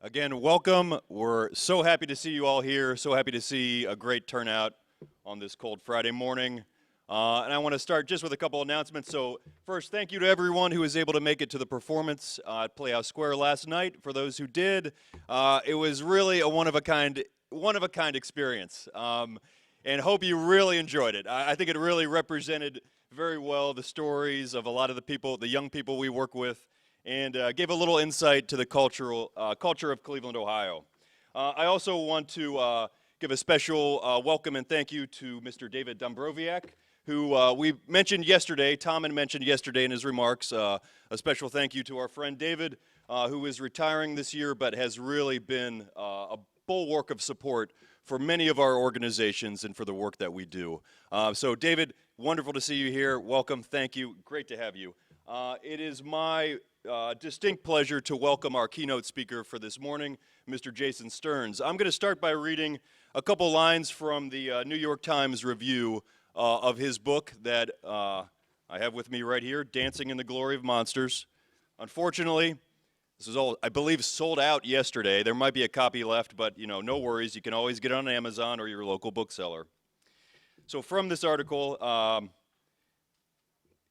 Again, welcome. We're so happy to see you all here, so happy to see a great turnout on this cold Friday morning. And I want to start just with a couple announcements. So first, thank you to everyone who was able to make it to the performance at Playhouse Square last night. For those who did, it was really a one-of-a-kind experience. And hope you really enjoyed it. I think it really represented very well the stories of a lot of the people, the young people we work with, and gave a little insight to the culture of Cleveland, Ohio. I also want to give a special welcome and thank you to Mr. David Dombrowiak, who we mentioned yesterday. Tom had mentioned yesterday in his remarks. A special thank you to our friend David, who is retiring this year, but has really been a bulwark of support for many of our organizations and for the work that we do. So David, wonderful to see you here. Welcome, thank you, great to have you. It is my distinct pleasure to welcome our keynote speaker for this morning, Mr. Jason Stearns. I'm going to start by reading a couple lines from the New York Times review of his book that I have with me right here, Dancing in the Glory of Monsters. Unfortunately, this is all, I believe, sold out yesterday. There might be a copy left, but no worries. You can always get it on Amazon or your local bookseller. So from this article,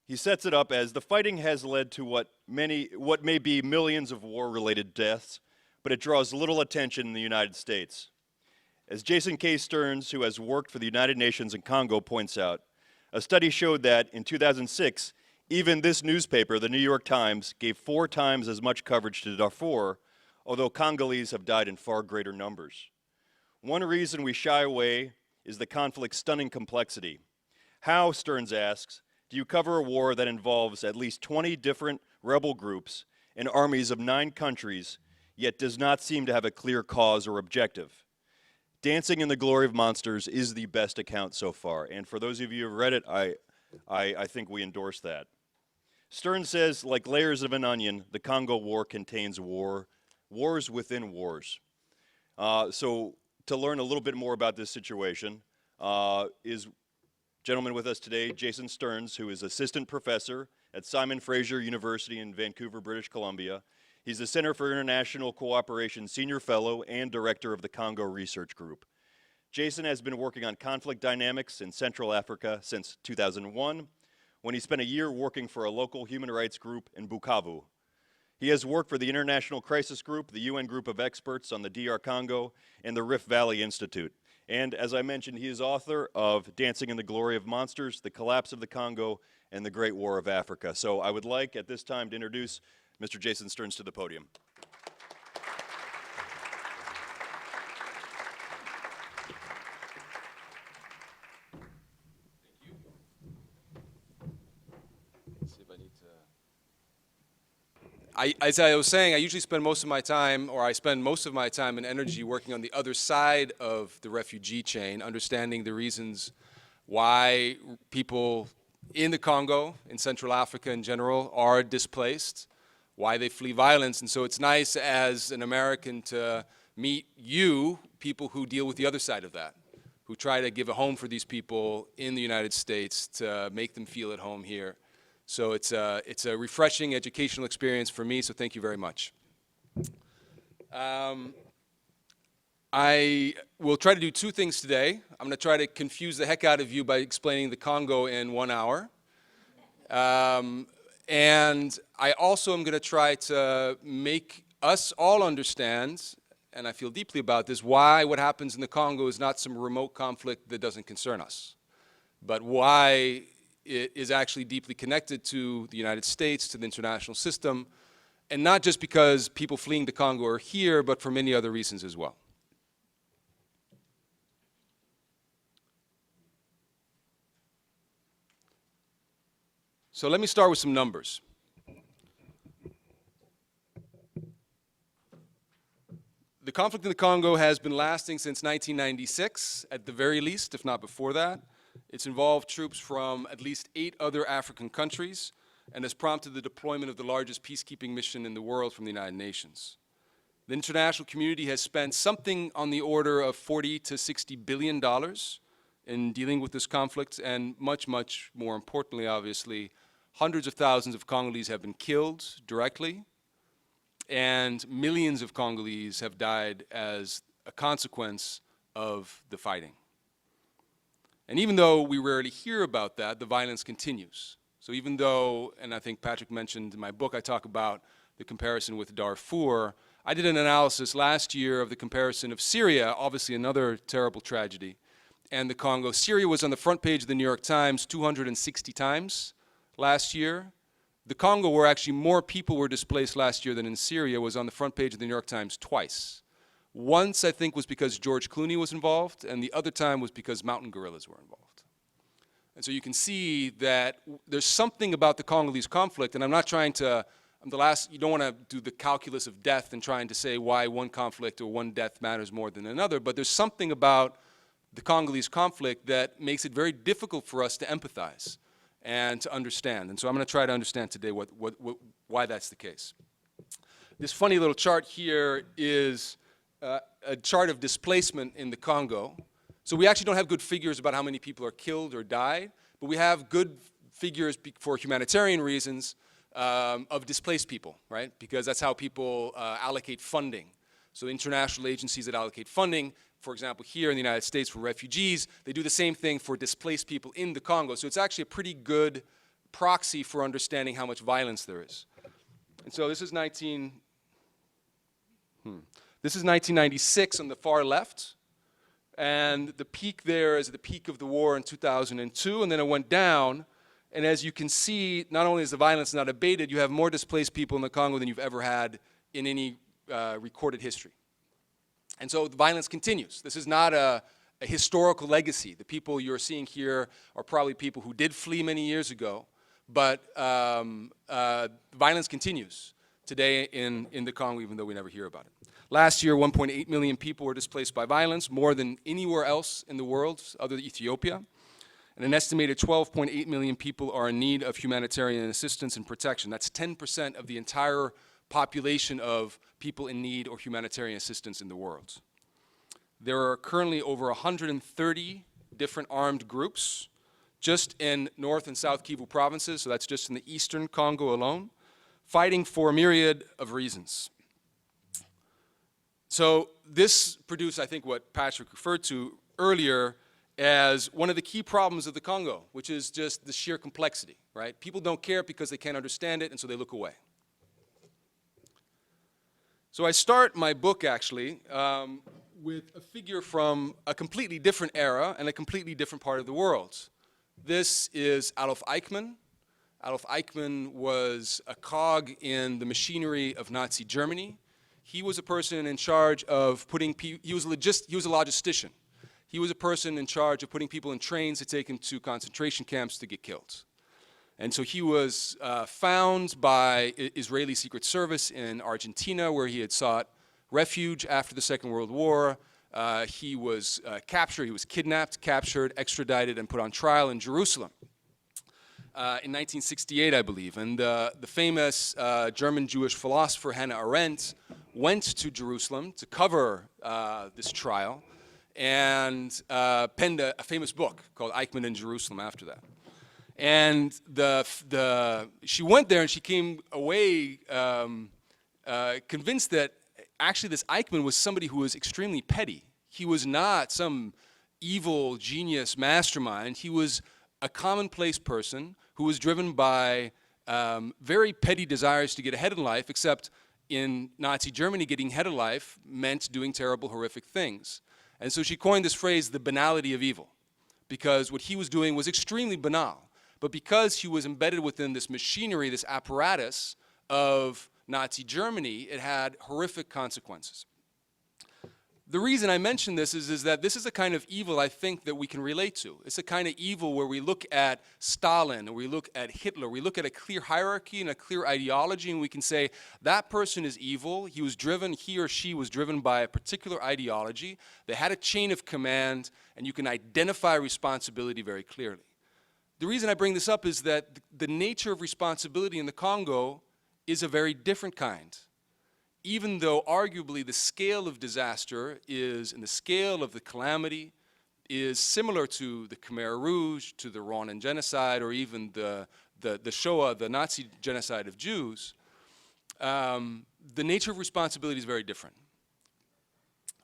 he sets it up as the fighting has led to what may be millions of war-related deaths, but it draws little attention in the United States. As Jason K. Stearns, who has worked for the United Nations in Congo, points out, a study showed that in 2006, even this newspaper, the New York Times, gave 4 times as much coverage to Darfur, although Congolese have died in far greater numbers. One reason we shy away is the conflict's stunning complexity. How, Stearns asks, do you cover a war that involves at least 20 different rebel groups and armies of 9 countries, yet does not seem to have a clear cause or objective? Dancing in the Glory of Monsters is the best account so far, and for those of you who have read it, I think we endorse that. Stearns says, like layers of an onion, the Congo War contains wars within wars. So to learn a little bit more about this situation is gentleman with us today, Jason Stearns, who is assistant professor at Simon Fraser University in Vancouver, British Columbia. He's the Center for International Cooperation Senior Fellow and Director of the Congo Research Group. Jason has been working on conflict dynamics in Central Africa since 2001, when he spent a year working for a local human rights group in Bukavu. He has worked for the International Crisis Group, the UN Group of Experts on the DR Congo, and the Rift Valley Institute. And as I mentioned, he is author of Dancing in the Glory of Monsters, The Collapse of the Congo, and the Great War of Africa. So I would like at this time to introduce Mr. Jason Stearns to the podium. As I was saying, I usually spend most of my time, or I spend most of my time and energy working on the other side of the refugee chain, understanding the reasons why people in the Congo, in Central Africa in general, are displaced, why they flee violence. And so it's nice as an American to meet you, people who deal with the other side of that, who try to give a home for these people in the United States to make them feel at home here. So it's a refreshing educational experience for me, so thank you very much. I will try to do 2 things today. I'm going to try to confuse the heck out of you by explaining the Congo in 1 hour. And I also am going to try to make us all understand, and I feel deeply about this, why what happens in the Congo is not some remote conflict that doesn't concern us, but why it is actually deeply connected to the United States, to the international system, and not just because people fleeing to Congo are here, but for many other reasons as well. So let me start with some numbers. The conflict in the Congo has been lasting since 1996, at the very least, if not before that. It's involved troops from at least 8 other African countries and has prompted the deployment of the largest peacekeeping mission in the world from the United Nations. The international community has spent something on the order of $40 to $60 billion in dealing with this conflict, and much, much more importantly, obviously, hundreds of thousands of Congolese have been killed directly, and millions of Congolese have died as a consequence of the fighting. And even though we rarely hear about that, the violence continues. So even though, and I think Patrick mentioned in my book, I talk about the comparison with Darfur, I did an analysis last year of the comparison of Syria, obviously another terrible tragedy, and the Congo. Syria was on the front page of the New York Times 260 times last year. The Congo, where actually more people were displaced last year than in Syria, was on the front page of the New York Times twice. Once, I think, was because George Clooney was involved, and the other time was because mountain gorillas were involved. And so you can see that there's something about the Congolese conflict, and I'm not trying to, I'm the last, you don't want to do the calculus of death and trying to say why one conflict or one death matters more than another, but there's something about the Congolese conflict that makes it very difficult for us to empathize and to understand. And so I'm going to try to understand today why that's the case. This funny little chart here is a chart of displacement in the Congo. So we actually don't have good figures about how many people are killed or died, but we have good figures for humanitarian reasons of displaced people, right? Because that's how people allocate funding. So international agencies that allocate funding, for example, here in the United States for refugees, they do the same thing for displaced people in the Congo. So it's actually a pretty good proxy for understanding how much violence there is. And so this is 1996 on the far left, and the peak there is the peak of the war in 2002, and then it went down, and as you can see, not only is the violence not abated, you have more displaced people in the Congo than you've ever had in any recorded history. And so the violence continues. This is not a historical legacy. The people you're seeing here are probably people who did flee many years ago, but violence continues today in the Congo, even though we never hear about it. Last year, 1.8 million people were displaced by violence, more than anywhere else in the world other than Ethiopia. And an estimated 12.8 million people are in need of humanitarian assistance and protection. That's 10% of the entire population of people in need or humanitarian assistance in the world. There are currently over 130 different armed groups just in North and South Kivu provinces, so that's just in the eastern Congo alone, fighting for a myriad of reasons. So this produced, I think, what Patrick referred to earlier as one of the key problems of the Congo, which is just the sheer complexity, right? People don't care because they can't understand it, and so they look away. So I start my book, actually, with a figure from a completely different era and a completely different part of the world. This is Adolf Eichmann. Adolf Eichmann was a cog in the machinery of Nazi Germany. He was a person in charge of putting people, he was a logistician. He was a person in charge of putting people in trains to take them to concentration camps to get killed. And so he was found by Israeli Secret Service in Argentina, where he had sought refuge after the Second World War. He was captured, he was kidnapped, captured, extradited, and put on trial in Jerusalem in 1968, I believe. And the famous German Jewish philosopher Hannah Arendt went to Jerusalem to cover this trial and penned a famous book called Eichmann in Jerusalem after that. And she went there and she came away convinced that actually this Eichmann was somebody who was extremely petty. He was not some evil genius mastermind. He was a commonplace person who was driven by very petty desires to get ahead in life, except in Nazi Germany, getting ahead of life meant doing terrible, horrific things. And so she coined this phrase, the banality of evil, because what he was doing was extremely banal. But because he was embedded within this machinery, this apparatus of Nazi Germany, it had horrific consequences. The reason I mention this is that this is a kind of evil I think that we can relate to. It's a kind of evil where we look at Stalin, or we look at Hitler, we look at a clear hierarchy and a clear ideology, and we can say, that person is evil, he or she was driven by a particular ideology, they had a chain of command, and you can identify responsibility very clearly. The reason I bring this up is that the nature of responsibility in the Congo is a very different kind. Even though arguably the scale of disaster is, and the scale of the calamity is similar to the Khmer Rouge, to the Rwandan genocide, or even the Shoah, the Nazi genocide of Jews, the nature of responsibility is very different.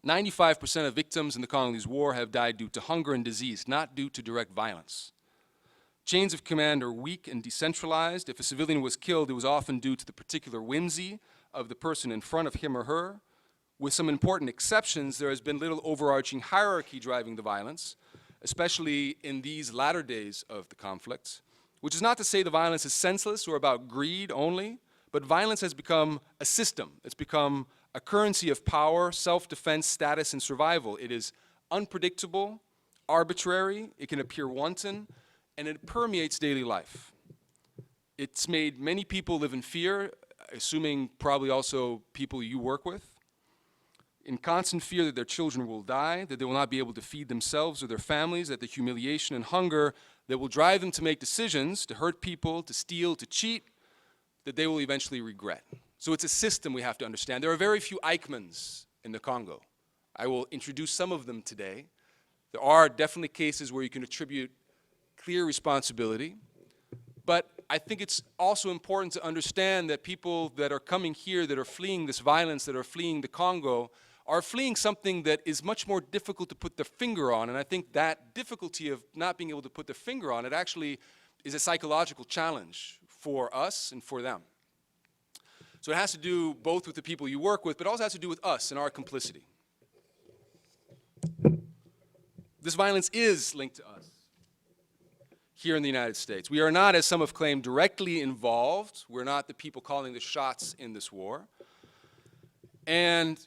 95% of victims in the Congolese War have died due to hunger and disease, not due to direct violence. Chains of command are weak and decentralized. If a civilian was killed, it was often due to the particular whimsy of the person in front of him or her. With some important exceptions, there has been little overarching hierarchy driving the violence, especially in these latter days of the conflict, which is not to say the violence is senseless or about greed only, but violence has become a system. It's become a currency of power, self-defense, status, and survival. It is unpredictable, arbitrary, it can appear wanton, and it permeates daily life. It's made many people live in fear, assuming probably also people you work with, in constant fear that their children will die, that they will not be able to feed themselves or their families, that the humiliation and hunger that will drive them to make decisions, to hurt people, to steal, to cheat, that they will eventually regret. So it's a system we have to understand. There are very few Eichmanns in the Congo. I will introduce some of them today. There are definitely cases where you can attribute clear responsibility, but I think it's also important to understand that people that are coming here, that are fleeing this violence, that are fleeing the Congo, are fleeing something that is much more difficult to put their finger on, and I think that difficulty of not being able to put their finger on it actually is a psychological challenge for us and for them. So it has to do both with the people you work with, but also has to do with us and our complicity. This violence is linked to us here in the United States. We are not, as some have claimed, directly involved. We're not the people calling the shots in this war. And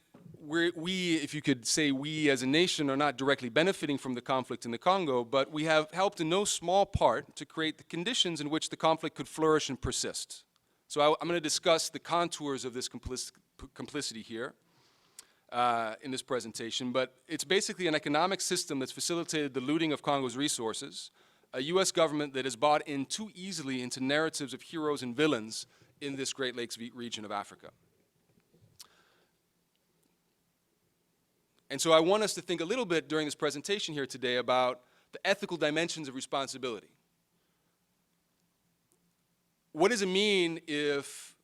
we, if you could say we as a nation, are not directly benefiting from the conflict in the Congo, but we have helped in no small part to create the conditions in which the conflict could flourish and persist. So I'm going to discuss the contours of this complicity here in this presentation, but it's basically an economic system that's facilitated the looting of Congo's resources, a U.S. government that has bought in too easily into narratives of heroes and villains in this Great Lakes region of Africa. And so I want us to think a little bit during this presentation here today about the ethical dimensions of responsibility. What does it mean if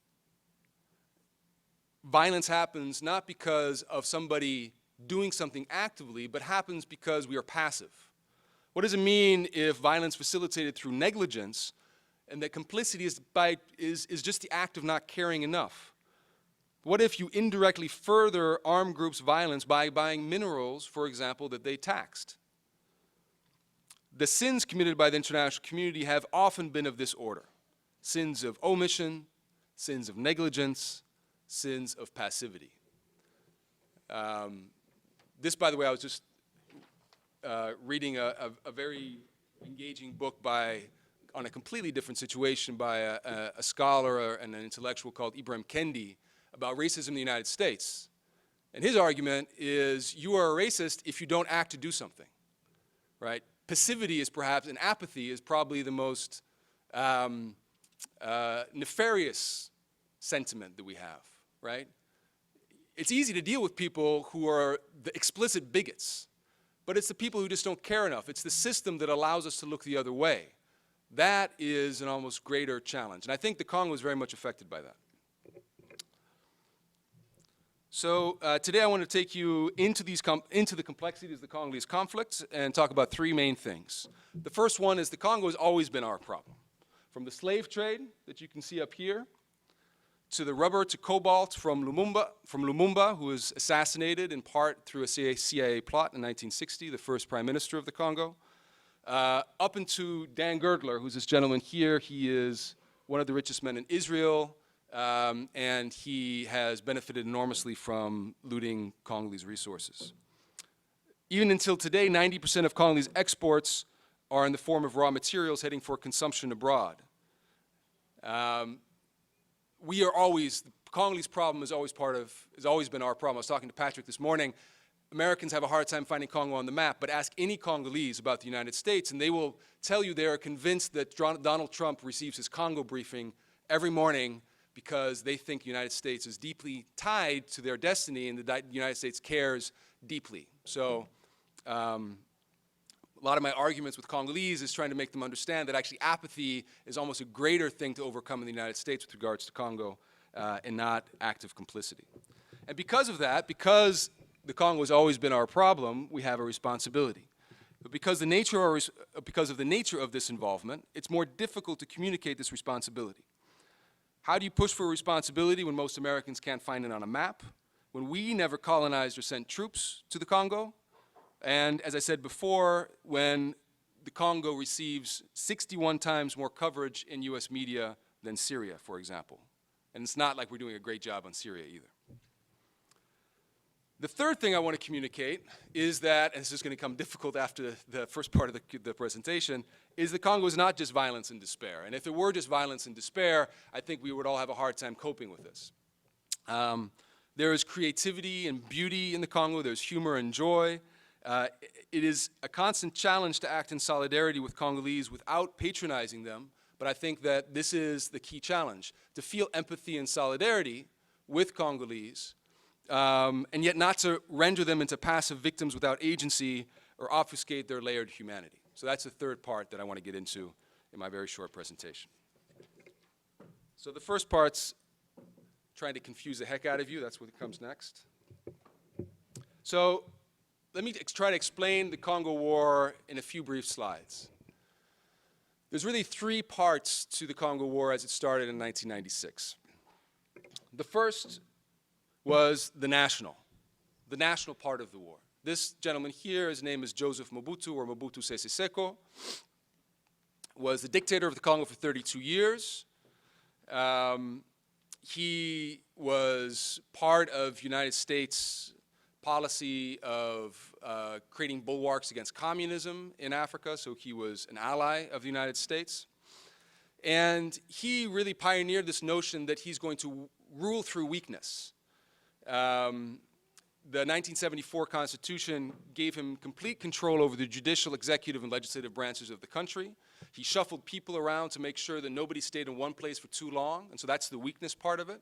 violence happens not because of somebody doing something actively, but happens because we are passive? What does it mean if violence facilitated through negligence and that complicity is just the act of not caring enough? What if you indirectly further armed groups' violence by buying minerals, for example, that they taxed? The sins committed by the international community have often been of this order: sins of omission, sins of negligence, sins of passivity. This, by the way, I was just reading a very engaging book on a completely different situation by a scholar and an intellectual called Ibram Kendi about racism in the United States. And his argument is you are a racist if you don't act to do something, right? Passivity is perhaps, and apathy is probably the most nefarious sentiment that we have, right? It's easy to deal with people who are the explicit bigots, but it's the people who just don't care enough. It's the system that allows us to look the other way. That is an almost greater challenge, and I think the Congo is very much affected by that. So today I want to take you into the complexities of the Congolese conflict and talk about three main things. The first one is the Congo has always been our problem. From the slave trade that you can see up here, to the rubber to cobalt from Lumumba, who was assassinated in part through a CIA plot in 1960, the first prime minister of the Congo, up into Dan Girdler, who's this gentleman here. He is one of the richest men in Israel, and he has benefited enormously from looting Congolese resources. Even until today, 90% of Congolese exports are in the form of raw materials heading for consumption abroad. The Congolese problem has always been our problem. I was talking to Patrick this morning. Americans have a hard time finding Congo on the map, but ask any Congolese about the United States, and they will tell you they are convinced that Donald Trump receives his Congo briefing every morning because they think the United States is deeply tied to their destiny and the United States cares deeply. So a lot of my arguments with Congolese is trying to make them understand that actually apathy is almost a greater thing to overcome in the United States with regards to Congo and not active complicity. And because of that, because the Congo has always been our problem, we have a responsibility. But because of the nature of this involvement, it's more difficult to communicate this responsibility. How do you push for responsibility when most Americans can't find it on a map? When we never colonized or sent troops to the Congo? And as I said before, when the Congo receives 61 times more coverage in US media than Syria, for example. And it's not like we're doing a great job on Syria either. The third thing I want to communicate is that, and this is going to become difficult after the first part of the presentation, is the Congo is not just violence and despair. And if it were just violence and despair, I think we would all have a hard time coping with this. There is creativity and beauty in the Congo. There's humor and joy. It is a constant challenge to act in solidarity with Congolese without patronizing them. But I think that this is the key challenge, to feel empathy and solidarity with Congolese, and yet not to render them into passive victims without agency or obfuscate their layered humanity. So that's the third part that I want to get into in my very short presentation. So the first part's trying to confuse the heck out of you. That's what comes next. So let me try to explain the Congo War in a few brief slides. There's really three parts to the Congo War as it started in 1996. The first was the national part of the war. This gentleman here, his name is Joseph Mobutu, or Mobutu Sese Seko, was the dictator of the Congo for 32 years. He was part of United States policy of creating bulwarks against communism in Africa, so he was an ally of the United States. And he really pioneered this notion that he's going to rule through weakness. The 1974 Constitution gave him complete control over the judicial, executive, and legislative branches of the country. He shuffled people around to make sure that nobody stayed in one place for too long, and so that's the weakness part of it.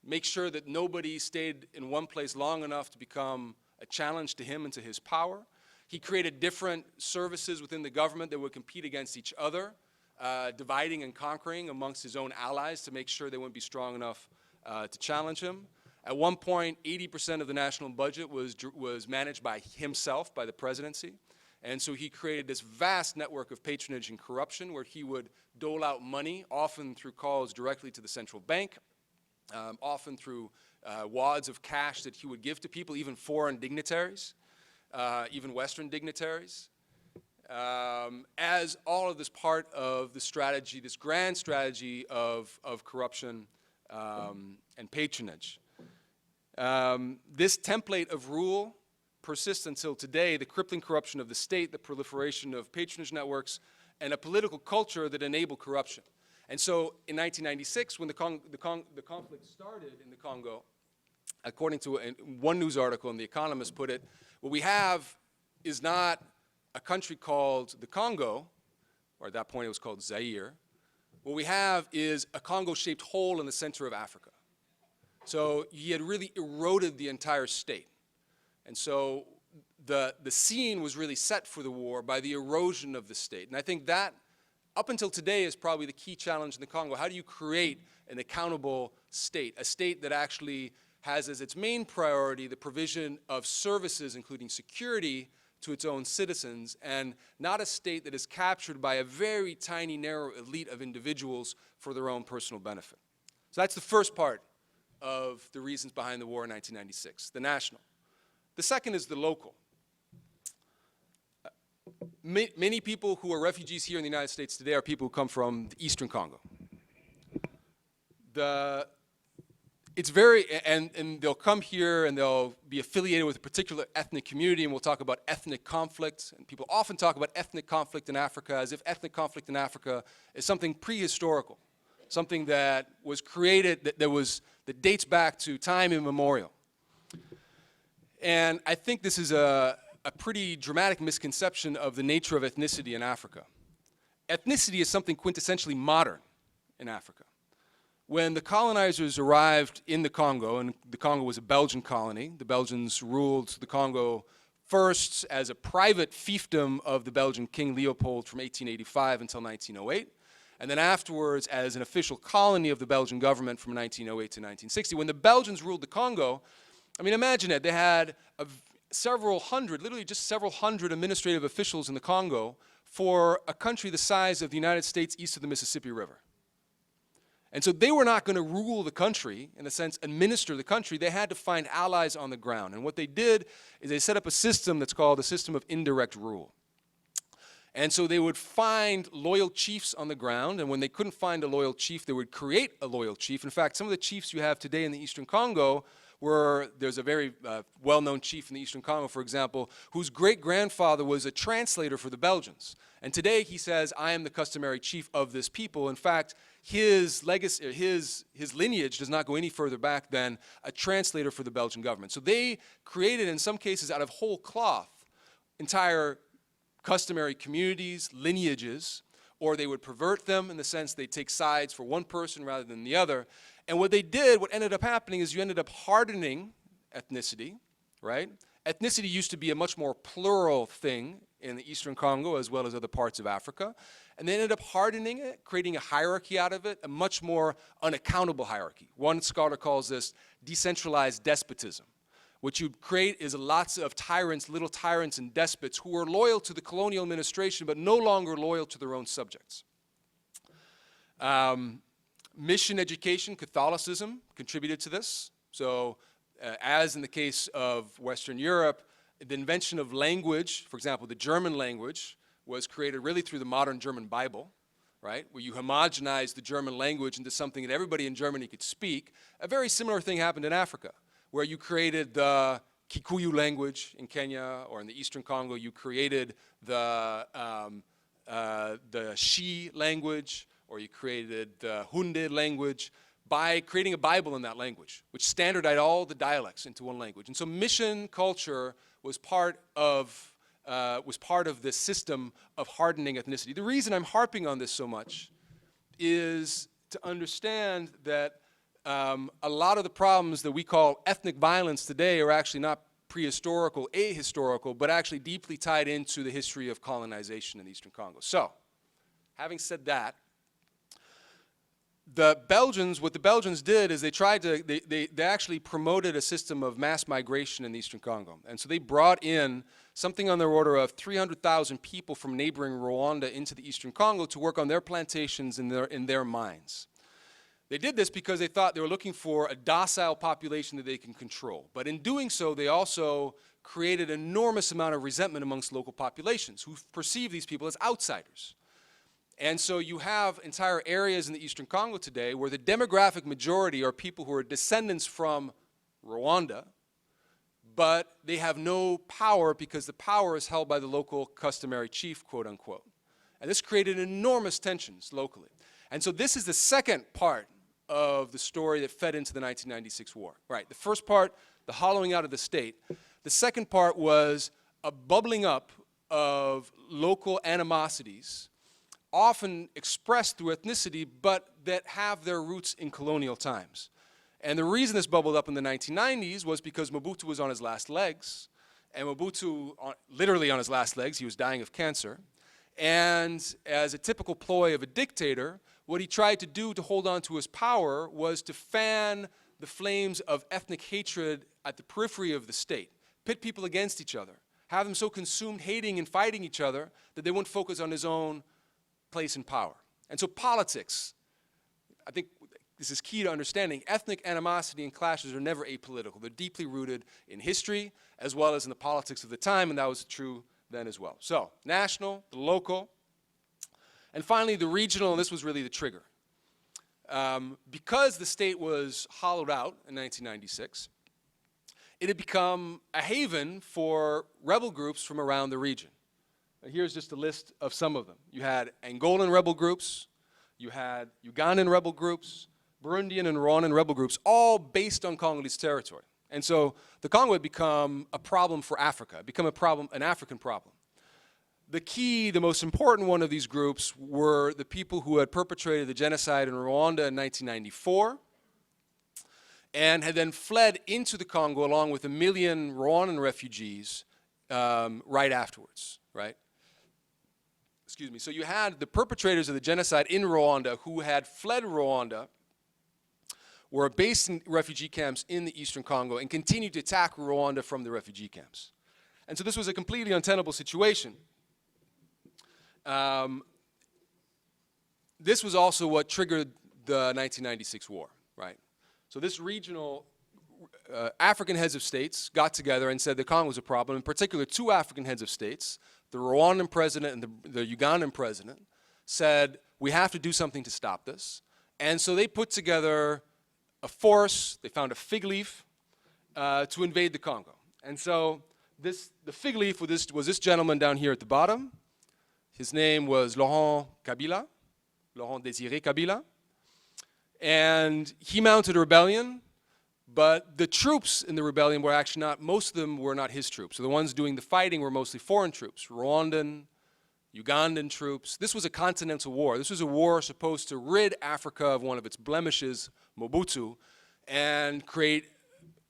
Make sure that nobody stayed in one place long enough to become a challenge to him and to his power. He created different services within the government that would compete against each other, dividing and conquering amongst his own allies to make sure they wouldn't be strong enough to challenge him. At one point, 80% of the national budget was managed by himself, by the presidency. And so he created this vast network of patronage and corruption where he would dole out money, often through calls directly to the central bank, often through wads of cash that he would give to people, even foreign dignitaries, even Western dignitaries, as all of this part of the strategy, this grand strategy of corruption and patronage. This template of rule persists until today, the crippling corruption of the state, the proliferation of patronage networks, and a political culture that enable corruption. And so in 1996, when the conflict started in the Congo, according to one news article in The Economist put it, what we have is not a country called the Congo, or at that point it was called Zaire. What we have is a Congo-shaped hole in the center of Africa. So he had really eroded the entire state. And so the scene was really set for the war by the erosion of the state. And I think that, up until today, is probably the key challenge in the Congo. How do you create an accountable state, a state that actually has as its main priority the provision of services, including security, to its own citizens, and not a state that is captured by a very tiny, narrow elite of individuals for their own personal benefit? So that's the first part of the reasons behind the war in 1996, the national. The second is the local. Many people who are refugees here in the United States today are people who come from the Eastern Congo. It's very, and they'll come here and they'll be affiliated with a particular ethnic community, and we'll talk about ethnic conflict. And people often talk about ethnic conflict in Africa as if ethnic conflict in Africa is something prehistorical, something that was created, that dates back to time immemorial. And I think this is a pretty dramatic misconception of the nature of ethnicity in Africa. Ethnicity is something quintessentially modern in Africa. When the colonizers arrived in the Congo, and the Congo was a Belgian colony, the Belgians ruled the Congo first as a private fiefdom of the Belgian King Leopold from 1885 until 1908. and then afterwards as an official colony of the Belgian government from 1908 to 1960. When the Belgians ruled the Congo, I mean, imagine it. They had several hundred, literally just several hundred administrative officials in the Congo for a country the size of the United States east of the Mississippi River. And so they were not going to rule the country, in a sense, administer the country. They had to find allies on the ground. And what they did is they set up a system that's called the system of indirect rule. And so they would find loyal chiefs on the ground, and when they couldn't find a loyal chief, they would create a loyal chief. In fact, some of the chiefs you have today in the Eastern Congo there's a very well-known chief in the Eastern Congo, for example, whose great-grandfather was a translator for the Belgians. And today he says, I am the customary chief of this people. In fact, his legacy, his lineage does not go any further back than a translator for the Belgian government. So they created, in some cases, out of whole cloth, entire customary communities, lineages, or they would pervert them in the sense they take sides for one person rather than the other. And what they did, what ended up happening is you ended up hardening ethnicity, right? Ethnicity used to be a much more plural thing in the Eastern Congo as well as other parts of Africa. And they ended up hardening it, creating a hierarchy out of it, a much more unaccountable hierarchy. One scholar calls this decentralized despotism. What you create is lots of tyrants, little tyrants and despots who are loyal to the colonial administration but no longer loyal to their own subjects. Mission education, Catholicism contributed to this. So as in the case of Western Europe, the invention of language, for example, the German language, was created really through the modern German Bible, right, where you homogenize the German language into something that everybody in Germany could speak. A very similar thing happened in Africa, where you created the Kikuyu language in Kenya, or in the Eastern Congo, you created the Shi language, or you created the Hunde language by creating a Bible in that language, which standardized all the dialects into one language. And so mission culture was part of this system of hardening ethnicity. The reason I'm harping on this so much is to understand that a lot of the problems that we call ethnic violence today are actually not prehistorical, ahistorical, but actually deeply tied into the history of colonization in the Eastern Congo. So, having said that, what the Belgians did is they actually promoted a system of mass migration in the Eastern Congo. And so they brought in something on the order of 300,000 people from neighboring Rwanda into the Eastern Congo to work on their plantations in their mines. They did this because they thought they were looking for a docile population that they can control. But in doing so, they also created an enormous amount of resentment amongst local populations who perceive these people as outsiders. And so you have entire areas in the Eastern Congo today where the demographic majority are people who are descendants from Rwanda, but they have no power because the power is held by the local customary chief, quote unquote. And this created enormous tensions locally. And so this is the second part of the story that fed into the 1996 war. Right, the first part, the hollowing out of the state. The second part was a bubbling up of local animosities, often expressed through ethnicity, but that have their roots in colonial times. And the reason this bubbled up in the 1990s was because Mobutu was on his last legs, and Mobutu, literally on his last legs, he was dying of cancer. And as a typical ploy of a dictator, what he tried to do to hold on to his power was to fan the flames of ethnic hatred at the periphery of the state, pit people against each other, have them so consumed hating and fighting each other that they wouldn't focus on his own place in power. And so politics, I think this is key to understanding, ethnic animosity and clashes are never apolitical. They're deeply rooted in history as well as in the politics of the time, and that was true then as well. So, national, the local, and finally the regional, and this was really the trigger. Because the state was hollowed out in 1996, it had become a haven for rebel groups from around the region. Here's just a list of some of them. You had Angolan rebel groups, you had Ugandan rebel groups, Burundian and Rwandan rebel groups, all based on Congolese territory. And so the Congo had become a problem for Africa, become a problem, an African problem. The most important one of these groups were the people who had perpetrated the genocide in Rwanda in 1994 and had then fled into the Congo along with 1 million Rwandan refugees right afterwards, right? excuse me, so you had the perpetrators of the genocide in Rwanda who had fled Rwanda, were based in refugee camps in the Eastern Congo, and continued to attack Rwanda from the refugee camps. And so this was a completely untenable situation. This was also what triggered the 1996 war, right? So this regional African heads of states got together and said the Congo was a problem. In particular, two African heads of states, the Rwandan president and the Ugandan president, said we have to do something to stop this. And so they put together a force. They found a fig leaf to invade the Congo. And so the fig leaf was this gentleman down here at the bottom. His name was Laurent Kabila, Laurent Désiré Kabila. And he mounted a rebellion, but the troops in the rebellion were actually not, most of them were not his troops. So the ones doing the fighting were mostly foreign troops, Rwandan, Ugandan troops. This was a continental war. This was a war supposed to rid Africa of one of its blemishes, Mobutu, and create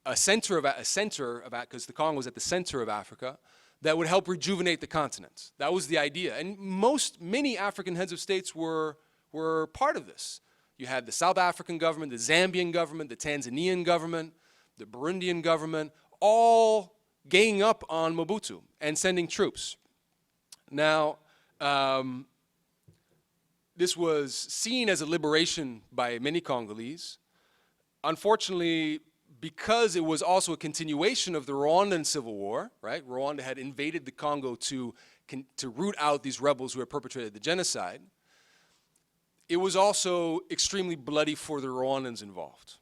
a center of, because the Congo was at the center of Africa, that would help rejuvenate the continent. That was the idea. And many African heads of states were part of this. You had the South African government, the Zambian government, the Tanzanian government, the Burundian government, all ganging up on Mobutu and sending troops. Now, this was seen as a liberation by many Congolese. Unfortunately, because it was also a continuation of the Rwandan civil war, right? Rwanda had invaded the Congo to root out these rebels who had perpetrated the genocide. It was also extremely bloody for the Rwandans involved.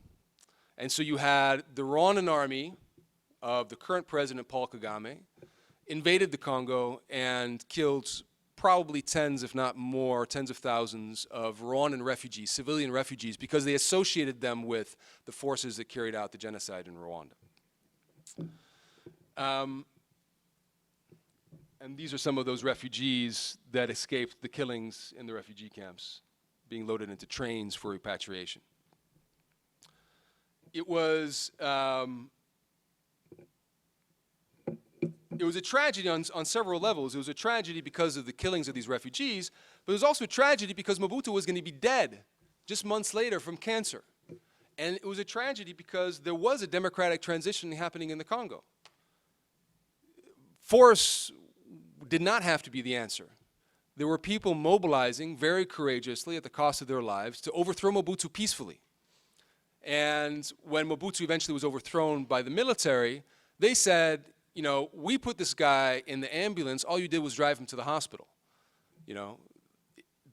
And so you had the Rwandan army of the current president, Paul Kagame, invaded the Congo and killed probably tens, if not more, tens of thousands of Rwandan refugees, civilian refugees, because they associated them with the forces that carried out the genocide in Rwanda. And these are some of those refugees that escaped the killings in the refugee camps, being loaded into trains for repatriation. It was a tragedy on several levels. It was a tragedy because of the killings of these refugees, but it was also a tragedy because Mobutu was going to be dead just months later from cancer. And it was a tragedy because there was a democratic transition happening in the Congo. Force did not have to be the answer. There were people mobilizing very courageously at the cost of their lives to overthrow Mobutu peacefully. And when Mobutu eventually was overthrown by the military, they said, you know, we put this guy in the ambulance, all you did was drive him to the hospital. You know,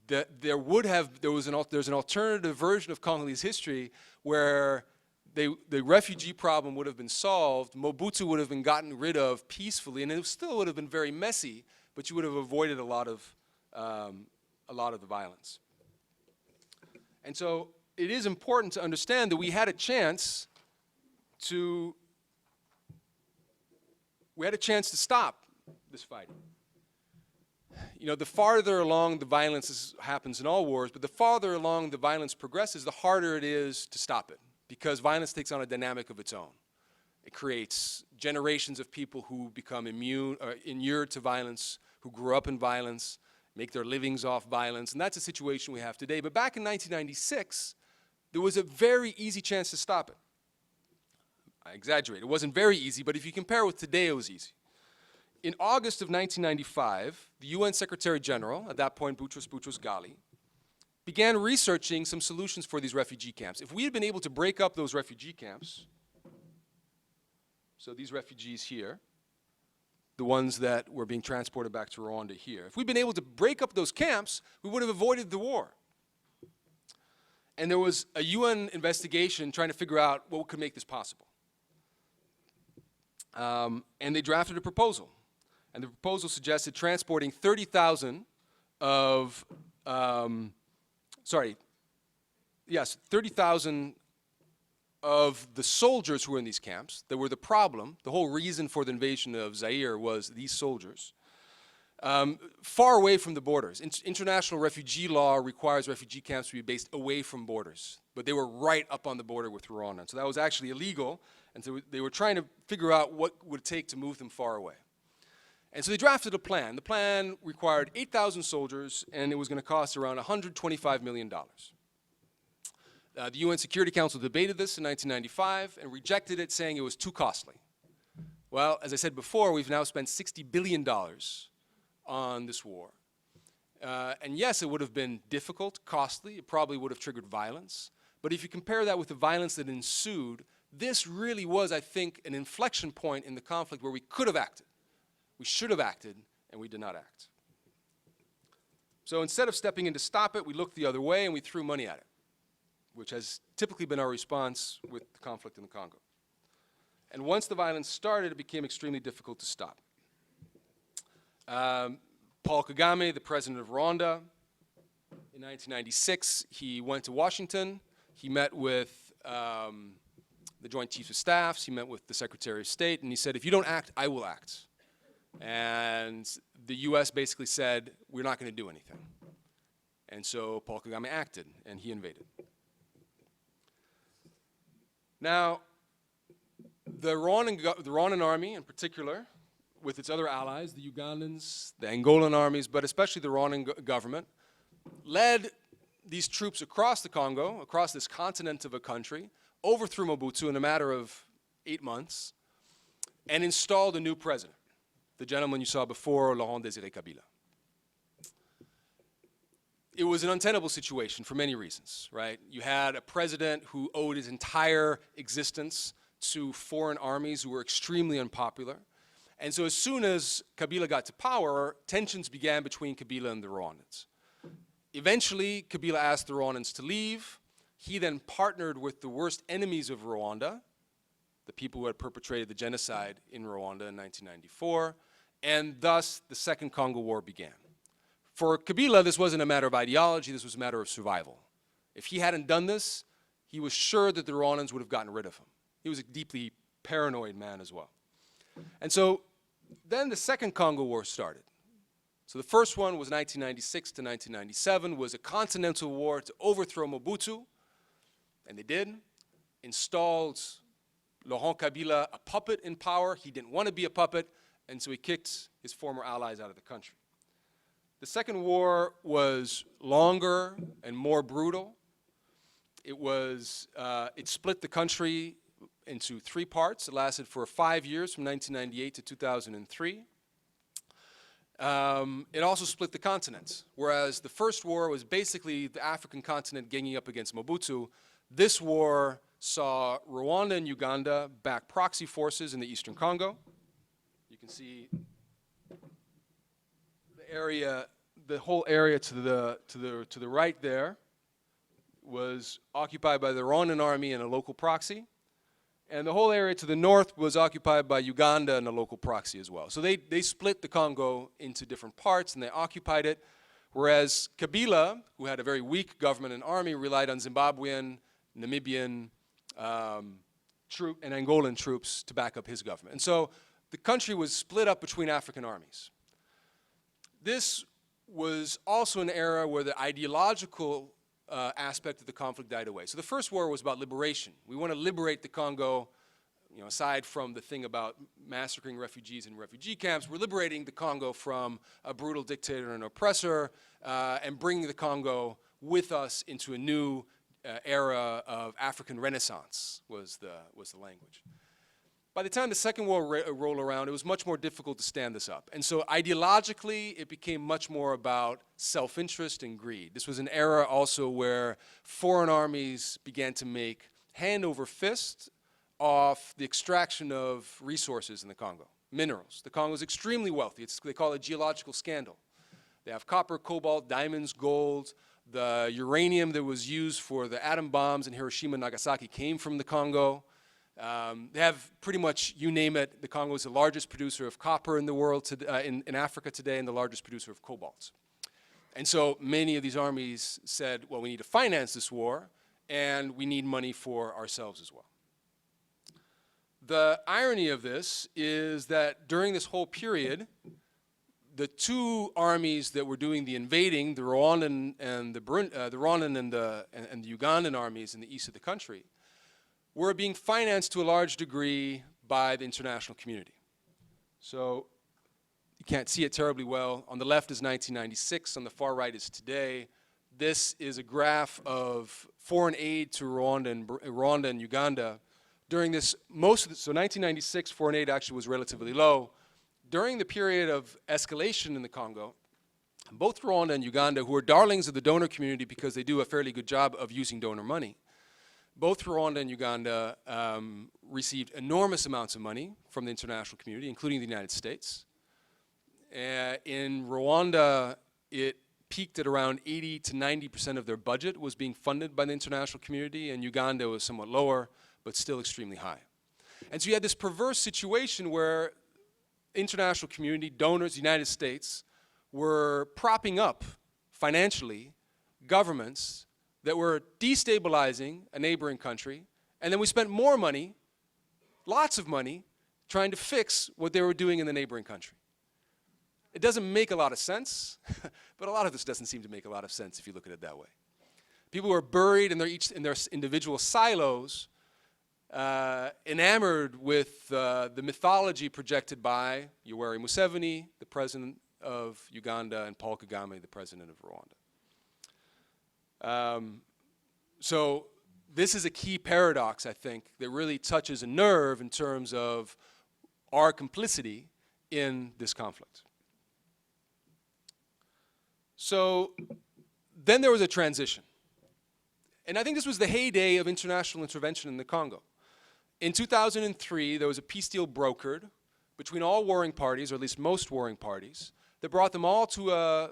there's an alternative version of Congolese history where the refugee problem would have been solved, Mobutu would have been gotten rid of peacefully, and it still would have been very messy, but you would have avoided a lot of the violence. And so it is important to understand that we had a chance to stop this fighting. You know, the farther along the violence happens in all wars, but the farther along the violence progresses, the harder it is to stop it, because violence takes on a dynamic of its own. It creates generations of people who become inured to violence, who grew up in violence, make their livings off violence, and that's a situation we have today. But back in 1996, there was a very easy chance to stop it. I exaggerate, it wasn't very easy, but if you compare with today, it was easy. In August of 1995, the UN Secretary General, at that point Boutros Ghali, began researching some solutions for these refugee camps. If we had been able to break up those refugee camps, so these refugees here, the ones that were being transported back to Rwanda here, if we'd been able to break up those camps, we would have avoided the war. And there was a UN investigation trying to figure out what could make this possible. And they drafted a proposal. And the proposal suggested transporting 30,000 of, 30,000 of the soldiers who were in these camps that were the problem. The whole reason for the invasion of Zaire was these soldiers. Far away from the borders. International refugee law requires refugee camps to be based away from borders, but they were right up on the border with Rwanda. So that was actually illegal, and so they were trying to figure out what would it take to move them far away. And so they drafted a plan. The plan required 8,000 soldiers, and it was going to cost around $125 million. The UN Security Council debated this in 1995 and rejected it, saying it was too costly. Well, as I said before, we've now spent $60 billion on this war. And yes, it would have been difficult, costly. It probably would have triggered violence. But if you compare that with the violence that ensued, this really was, I think, an inflection point in the conflict where we could have acted. We should have acted, and we did not act. So instead of stepping in to stop it, we looked the other way and we threw money at it, which has typically been our response with the conflict in the Congo. And once the violence started, it became extremely difficult to stop. Paul Kagame, the president of Rwanda, in 1996, he went to Washington. He met with the Joint Chiefs of Staffs. He met with the Secretary of State, and he said, if you don't act, I will act. And the US basically said, we're not going to do anything. And so Paul Kagame acted, and he invaded. Now, the Rwandan army in particular, with its other allies, the Ugandans, the Angolan armies, but especially the Rwandan government, led these troops across the Congo, across this continent of a country, overthrew Mobutu in a matter of 8 months, and installed a new president, the gentleman you saw before, Laurent Désiré Kabila. It was an untenable situation for many reasons, right? You had a president who owed his entire existence to foreign armies who were extremely unpopular. And so as soon as Kabila got to power, tensions began between Kabila and the Rwandans. Eventually, Kabila asked the Rwandans to leave. He then partnered with the worst enemies of Rwanda, the people who had perpetrated the genocide in Rwanda in 1994, and thus the Second Congo War began. For Kabila, this wasn't a matter of ideology, this was a matter of survival. If he hadn't done this, he was sure that the Rwandans would have gotten rid of him. He was a deeply paranoid man as well. And so then the Second Congo War started. So the first one was 1996 to 1997, was a continental war to overthrow Mobutu, and they did. Installed Laurent Kabila, a puppet in power. He didn't want to be a puppet, and so he kicked his former allies out of the country. The second war was longer and more brutal. It split the country into 3 parts. It lasted for 5 years, from 1998 to 2003. It also split the continent. Whereas the first war was basically the African continent ganging up against Mobutu, this war saw Rwanda and Uganda back proxy forces in the eastern Congo. You can see the whole area to the right there was occupied by the Rwandan army and a local proxy. And the whole area to the north was occupied by Uganda and a local proxy as well. So they split the Congo into different parts and they occupied it, whereas Kabila, who had a very weak government and army, relied on Zimbabwean, Namibian, and Angolan troops to back up his government. And so the country was split up between African armies. This was also an era where the ideological aspect of the conflict died away. So the first war was about liberation. We want to liberate the Congo, aside from the thing about massacring refugees in refugee camps, we're liberating the Congo from a brutal dictator and oppressor and bringing the Congo with us into a new era of African Renaissance was the language. By the time the Second War rolled around, it was much more difficult to stand this up. And so ideologically, it became much more about self-interest and greed. This was an era also where foreign armies began to make hand over fist off the extraction of resources in the Congo, minerals. The Congo is extremely wealthy. They call it a geological scandal. They have copper, cobalt, diamonds, gold. The uranium that was used for the atom bombs in Hiroshima and Nagasaki came from the Congo. They have pretty much, you name it, the Congo is the largest producer of copper in the world, in Africa today, and the largest producer of cobalt. And so many of these armies said, well, we need to finance this war, and we need money for ourselves as well. The irony of this is that during this whole period, the 2 armies that were doing the invading, the Rwandan and the Ugandan armies in the east of the country, were being financed to a large degree by the international community. So you can't see it terribly well. On the left is 1996, on the far right is today. This is a graph of foreign aid to Rwanda and Uganda. During this, so 1996, foreign aid actually was relatively low. During the period of escalation in the Congo, both Rwanda and Uganda, who are darlings of the donor community because they do a fairly good job of using donor money, both Rwanda and Uganda received enormous amounts of money from the international community, including the United States. In Rwanda, it peaked at around 80 to 90% of their budget was being funded by the international community, and Uganda was somewhat lower, but still extremely high. And so you had this perverse situation where international community, donors, the United States, were propping up financially governments that were destabilizing a neighboring country, and then we spent more money, lots of money, trying to fix what they were doing in the neighboring country. It doesn't make a lot of sense, but a lot of this doesn't seem to make a lot of sense if you look at it that way. People were buried in their individual silos, enamored with the mythology projected by Yoweri Museveni, the president of Uganda, and Paul Kagame, the president of Rwanda. So this is a key paradox, I think, that really touches a nerve in terms of our complicity in this conflict. So then there was a transition. And I think this was the heyday of international intervention in the Congo. In 2003, there was a peace deal brokered between all warring parties, or at least most warring parties, that brought them all to a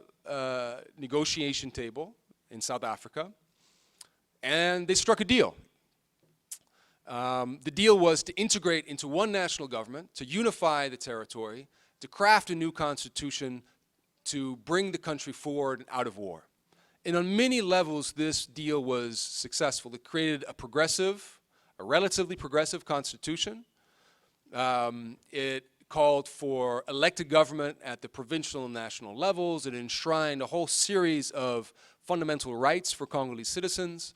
negotiation table in South Africa, and they struck a deal. The deal was to integrate into one national government, to unify the territory, to craft a new constitution, to bring the country forward out of war. And on many levels, this deal was successful. It created a relatively progressive constitution. It called for elected government at the provincial and national levels. It enshrined a whole series of fundamental rights for Congolese citizens.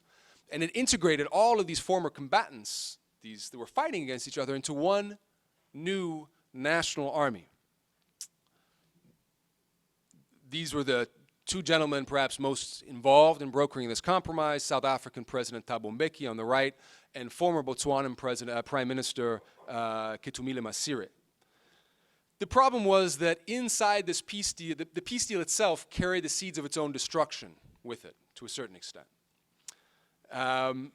And it integrated all of these former combatants, these that were fighting against each other, into one new national army. These were the two gentlemen perhaps most involved in brokering this compromise: South African President Thabo Mbeki on the right, and former Botswanan Prime Minister Ketumile Masire. The problem was that inside this peace deal, the peace deal itself carried the seeds of its own destruction with it, to a certain extent. The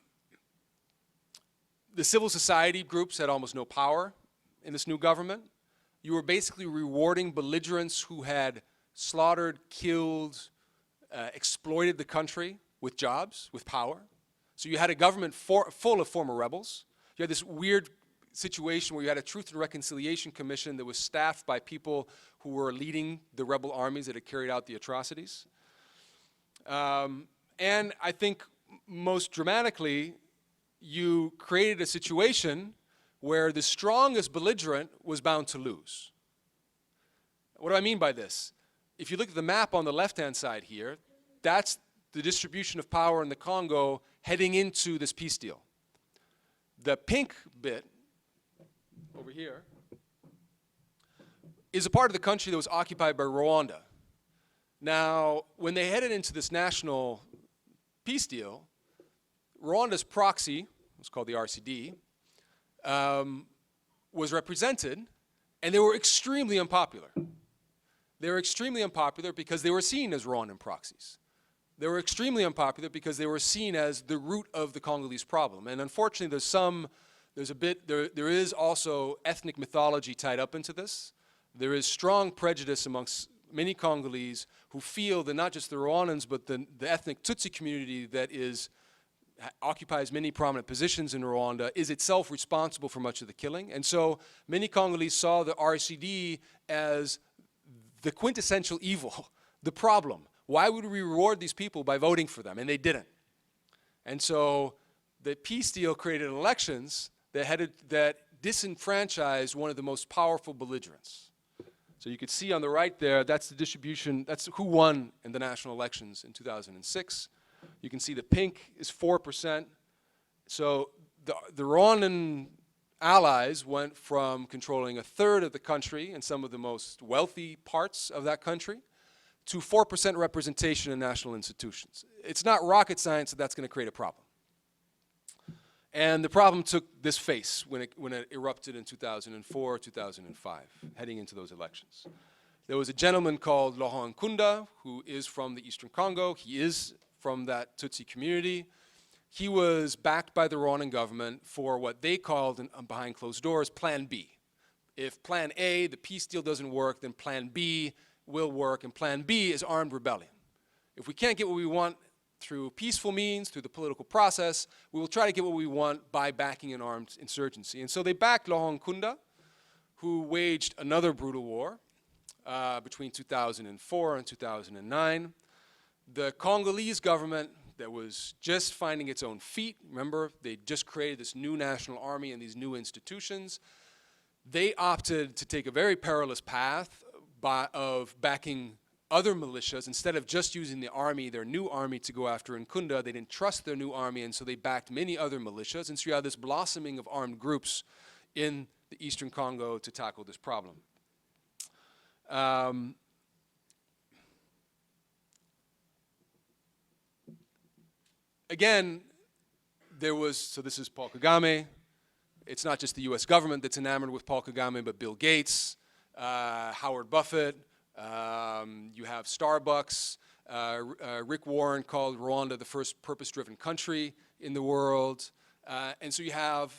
civil society groups had almost no power in this new government. You were basically rewarding belligerents who had slaughtered, killed, exploited the country with jobs, with power. So you had a government full of former rebels. You had this weird situation where you had a Truth and Reconciliation Commission that was staffed by people who were leading the rebel armies that had carried out the atrocities. And I think most dramatically, you created a situation where the strongest belligerent was bound to lose. What do I mean by this? If you look at the map on the left-hand side here, that's the distribution of power in the Congo heading into this peace deal. The pink bit over here is a part of the country that was occupied by Rwanda. Now, when they headed into this national peace deal, Rwanda's proxy, it was called the RCD, was represented, and they were extremely unpopular. They were extremely unpopular because they were seen as Rwandan proxies. They were extremely unpopular because they were seen as the root of the Congolese problem. And unfortunately, there is also ethnic mythology tied up into this. There is strong prejudice amongst many Congolese who feel that not just the Rwandans, but the ethnic Tutsi community that occupies many prominent positions in Rwanda is itself responsible for much of the killing. And so many Congolese saw the RCD as the quintessential evil, the problem. Why would we reward these people by voting for them? And they didn't. And so the peace deal created elections that disenfranchised one of the most powerful belligerents. So you could see on the right there, that's the distribution, that's who won in the national elections in 2006. You can see the pink is 4%. So the Rwandan allies went from controlling a third of the country and some of the most wealthy parts of that country to 4% representation in national institutions. It's not rocket science that that's going to create a problem. And the problem took this face when it erupted in 2004, 2005, heading into those elections. There was a gentleman called Laurent Nkunda, who is from the Eastern Congo. He is from that Tutsi community. He was backed by the Rwandan government for what they called, behind closed doors, Plan B. If Plan A, the peace deal, doesn't work, then Plan B will work, and Plan B is armed rebellion. If we can't get what we want through peaceful means, through the political process, we will try to get what we want by backing an armed insurgency. And so they backed Laurent Nkunda, who waged another brutal war between 2004 and 2009. The Congolese government that was just finding its own feet, remember, they just created this new national army and these new institutions. They opted to take a very perilous path of backing other militias. Instead of just using the army, their new army, to go after Nkunda, they didn't trust their new army, and so they backed many other militias. And so you have this blossoming of armed groups in the Eastern Congo to tackle this problem. Again, so this is Paul Kagame. It's not just the US government that's enamored with Paul Kagame, but Bill Gates, Howard Buffett, you have Starbucks, Rick Warren called Rwanda the first purpose-driven country in the world. And so you have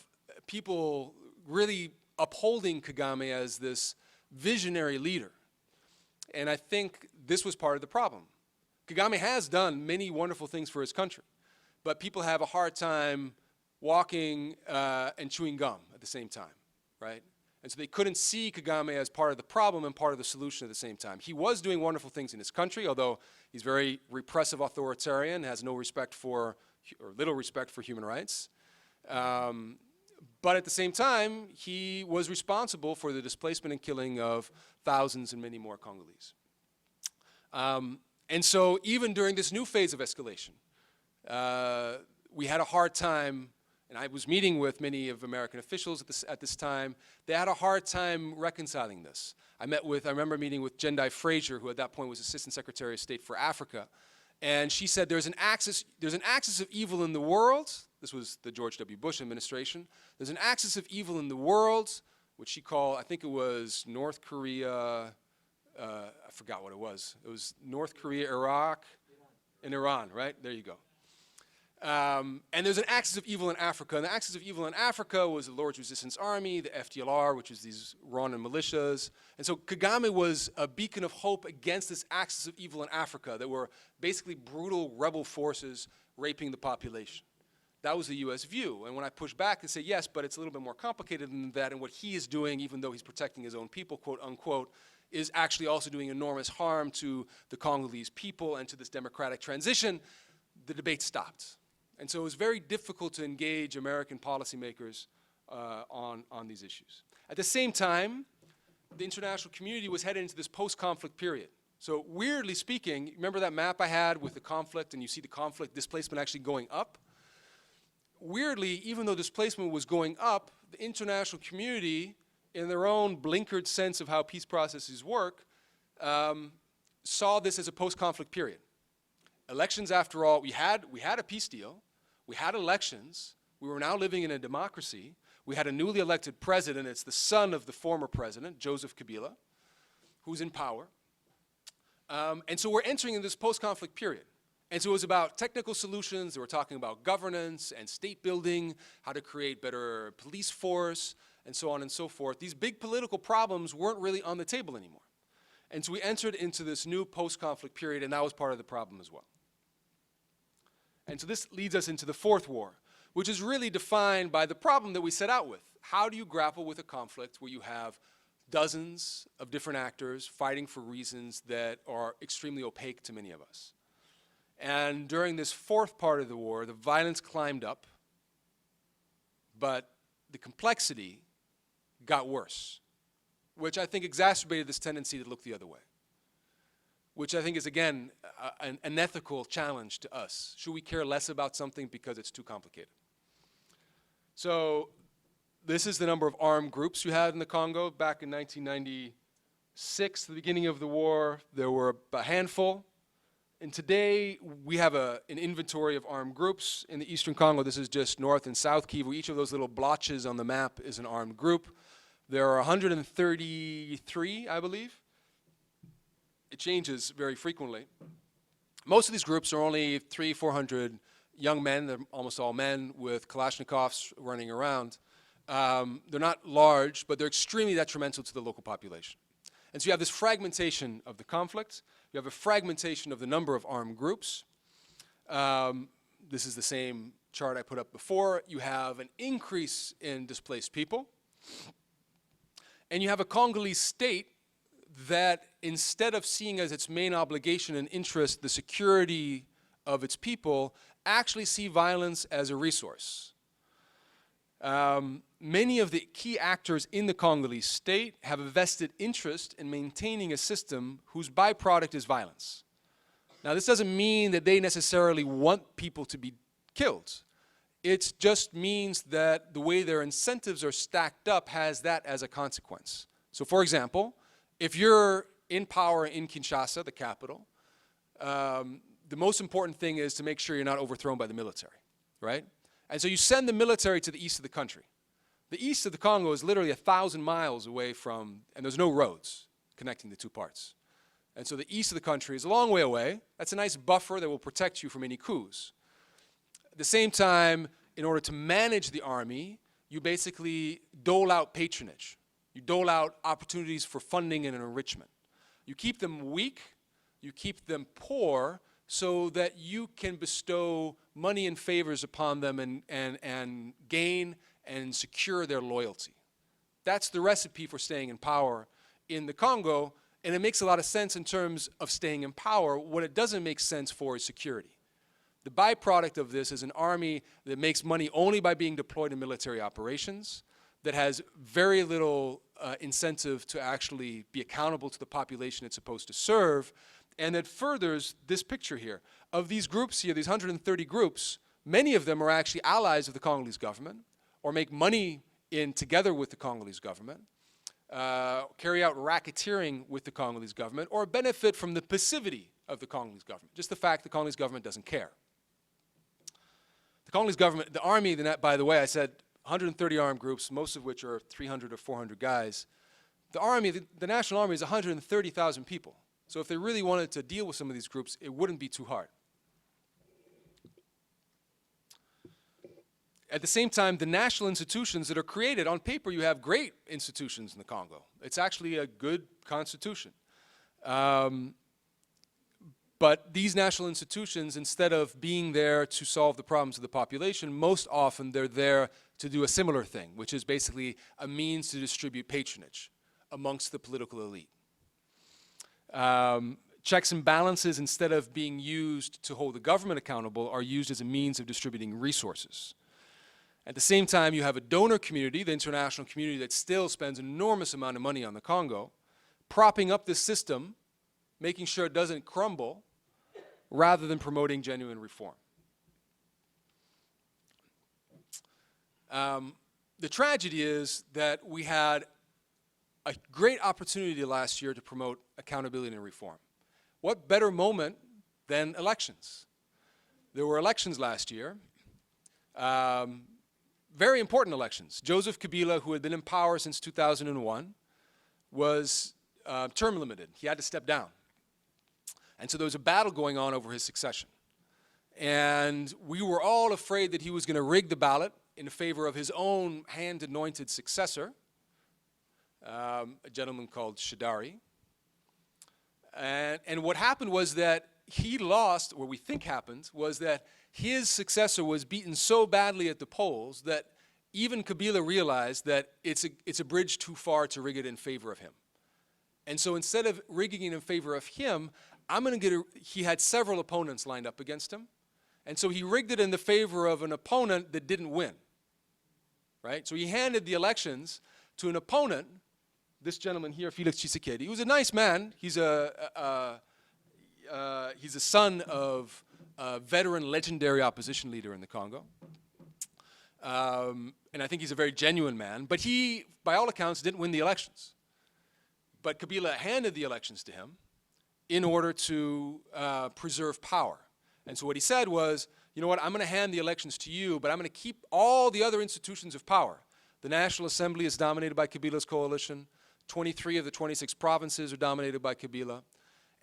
people really upholding Kagame as this visionary leader. And I think this was part of the problem. Kagame has done many wonderful things for his country, but people have a hard time walking and chewing gum at the same time, right? And so they couldn't see Kagame as part of the problem and part of the solution at the same time. He was doing wonderful things in his country, although he's very repressive authoritarian, has no respect for, or little respect for human rights. But at the same time, he was responsible for the displacement and killing of thousands and many more Congolese. And so even during this new phase of escalation, we had a hard time, and I was meeting with many of American officials at this time. They had a hard time reconciling this. I remember meeting with Jendai Fraser, who at that point was Assistant Secretary of State for Africa, and she said there's an axis of evil in the world. This was the George W. Bush administration. There's an axis of evil in the world, which she called, I think it was North Korea, I forgot what it was. It was North Korea, Iraq, and Iran, right? There you go. And there's an axis of evil in Africa, and the axis of evil in Africa was the Lord's Resistance Army, the FDLR, which is these Rwandan militias. And so Kagame was a beacon of hope against this axis of evil in Africa that were basically brutal rebel forces raping the population. That was the US view. And when I pushed back and said, yes, but it's a little bit more complicated than that, and what he is doing, even though he's protecting his own people, quote unquote, is actually also doing enormous harm to the Congolese people and to this democratic transition, the debate stopped. And so it was very difficult to engage American policymakers on these issues. At the same time, the international community was headed into this post-conflict period. So weirdly speaking, remember that map I had with the conflict, and you see the conflict displacement actually going up? Weirdly, even though displacement was going up, the international community, in their own blinkered sense of how peace processes work, saw this as a post-conflict period. Elections, after all, we had a peace deal. We had elections. We were now living in a democracy. We had a newly elected president. It's the son of the former president, Joseph Kabila, who's in power. And so we're entering in this post-conflict period. And so it was about technical solutions. They were talking about governance and state building, how to create better police force, and so on and so forth. These big political problems weren't really on the table anymore. And so we entered into this new post-conflict period, and that was part of the problem as well. And so this leads us into the fourth war, which is really defined by the problem that we set out with. How do you grapple with a conflict where you have dozens of different actors fighting for reasons that are extremely opaque to many of us? And during this fourth part of the war, the violence climbed up, but the complexity got worse, which I think exacerbated this tendency to look the other way, which I think is, again, an ethical challenge to us. Should we care less about something because it's too complicated? So this is the number of armed groups you had in the Congo back in 1996, the beginning of the war. There were a handful. And today, we have an inventory of armed groups in the eastern Congo. This is just North and South Kivu. Each of those little blotches on the map is an armed group. There are 133, I believe. It changes very frequently. Most of these groups are only 300-400 young men. They're almost all men with Kalashnikovs running around. They're not large, but they're extremely detrimental to the local population. And so you have this fragmentation of the conflict. You have a fragmentation of the number of armed groups. This is the same chart I put up before. You have an increase in displaced people. And you have a Congolese state that, instead of seeing as its main obligation and interest the security of its people, actually see violence as a resource. Many of the key actors in the Congolese state have a vested interest in maintaining a system whose byproduct is violence. Now, this doesn't mean that they necessarily want people to be killed. It just means that the way their incentives are stacked up has that as a consequence. So, for example, if you're in power in Kinshasa, the capital, the most important thing is to make sure you're not overthrown by the military, right? And so you send the military to the east of the country. The east of the Congo is literally 1,000 miles away from, and there's no roads connecting the two parts. And so the east of the country is a long way away. That's a nice buffer that will protect you from any coups. At the same time, in order to manage the army, you basically dole out patronage. You dole out opportunities for funding and enrichment. You keep them weak, you keep them poor, so that you can bestow money and favors upon them and gain and secure their loyalty. That's the recipe for staying in power in the Congo, and it makes a lot of sense in terms of staying in power. What it doesn't make sense for is security. The byproduct of this is an army that makes money only by being deployed in military operations, that has very little incentive to actually be accountable to the population it's supposed to serve, and that furthers this picture here. Of these groups here, these 130 groups, many of them are actually allies of the Congolese government, or make money together with the Congolese government, carry out racketeering with the Congolese government, or benefit from the passivity of the Congolese government. Just the fact the Congolese government doesn't care. The Congolese government, the army, by the way, I said 130 armed groups, most of which are 300 or 400 guys. The army, the national army is 130,000 people. So if they really wanted to deal with some of these groups, it wouldn't be too hard. At the same time, the national institutions that are created, on paper you have great institutions in the Congo. It's actually a good constitution. But these national institutions, instead of being there to solve the problems of the population, most often they're there to do a similar thing, which is basically a means to distribute patronage amongst the political elite. Checks and balances, instead of being used to hold the government accountable, are used as a means of distributing resources. At the same time, you have a donor community, the international community, that still spends an enormous amount of money on the Congo, propping up this system, making sure it doesn't crumble, rather than promoting genuine reform. The tragedy is that we had a great opportunity last year to promote accountability and reform. What better moment than elections? There were elections last year, very important elections. Joseph Kabila, who had been in power since 2001, was term limited. He had to step down. And so there was a battle going on over his succession. And we were all afraid that he was going to rig the ballot in favor of his own hand-anointed successor, a gentleman called Shadari. And what happened was that he lost, or we think happened, was that his successor was beaten so badly at the polls that even Kabila realized that it's a bridge too far to rig it in favor of him. And so instead of rigging it in favor of him, he had several opponents lined up against him. And so he rigged it in the favor of an opponent that didn't win, right? So he handed the elections to an opponent, this gentleman here, Felix Tshisekedi. He was a nice man. He's a son of a veteran, legendary opposition leader in the Congo. And and I think he's a very genuine man, but he, by all accounts, didn't win the elections. But Kabila handed the elections to him in order to preserve power. And so what he said was, you know what, I'm going to hand the elections to you, but I'm going to keep all the other institutions of power. The National Assembly is dominated by Kabila's coalition. 23 of the 26 provinces are dominated by Kabila.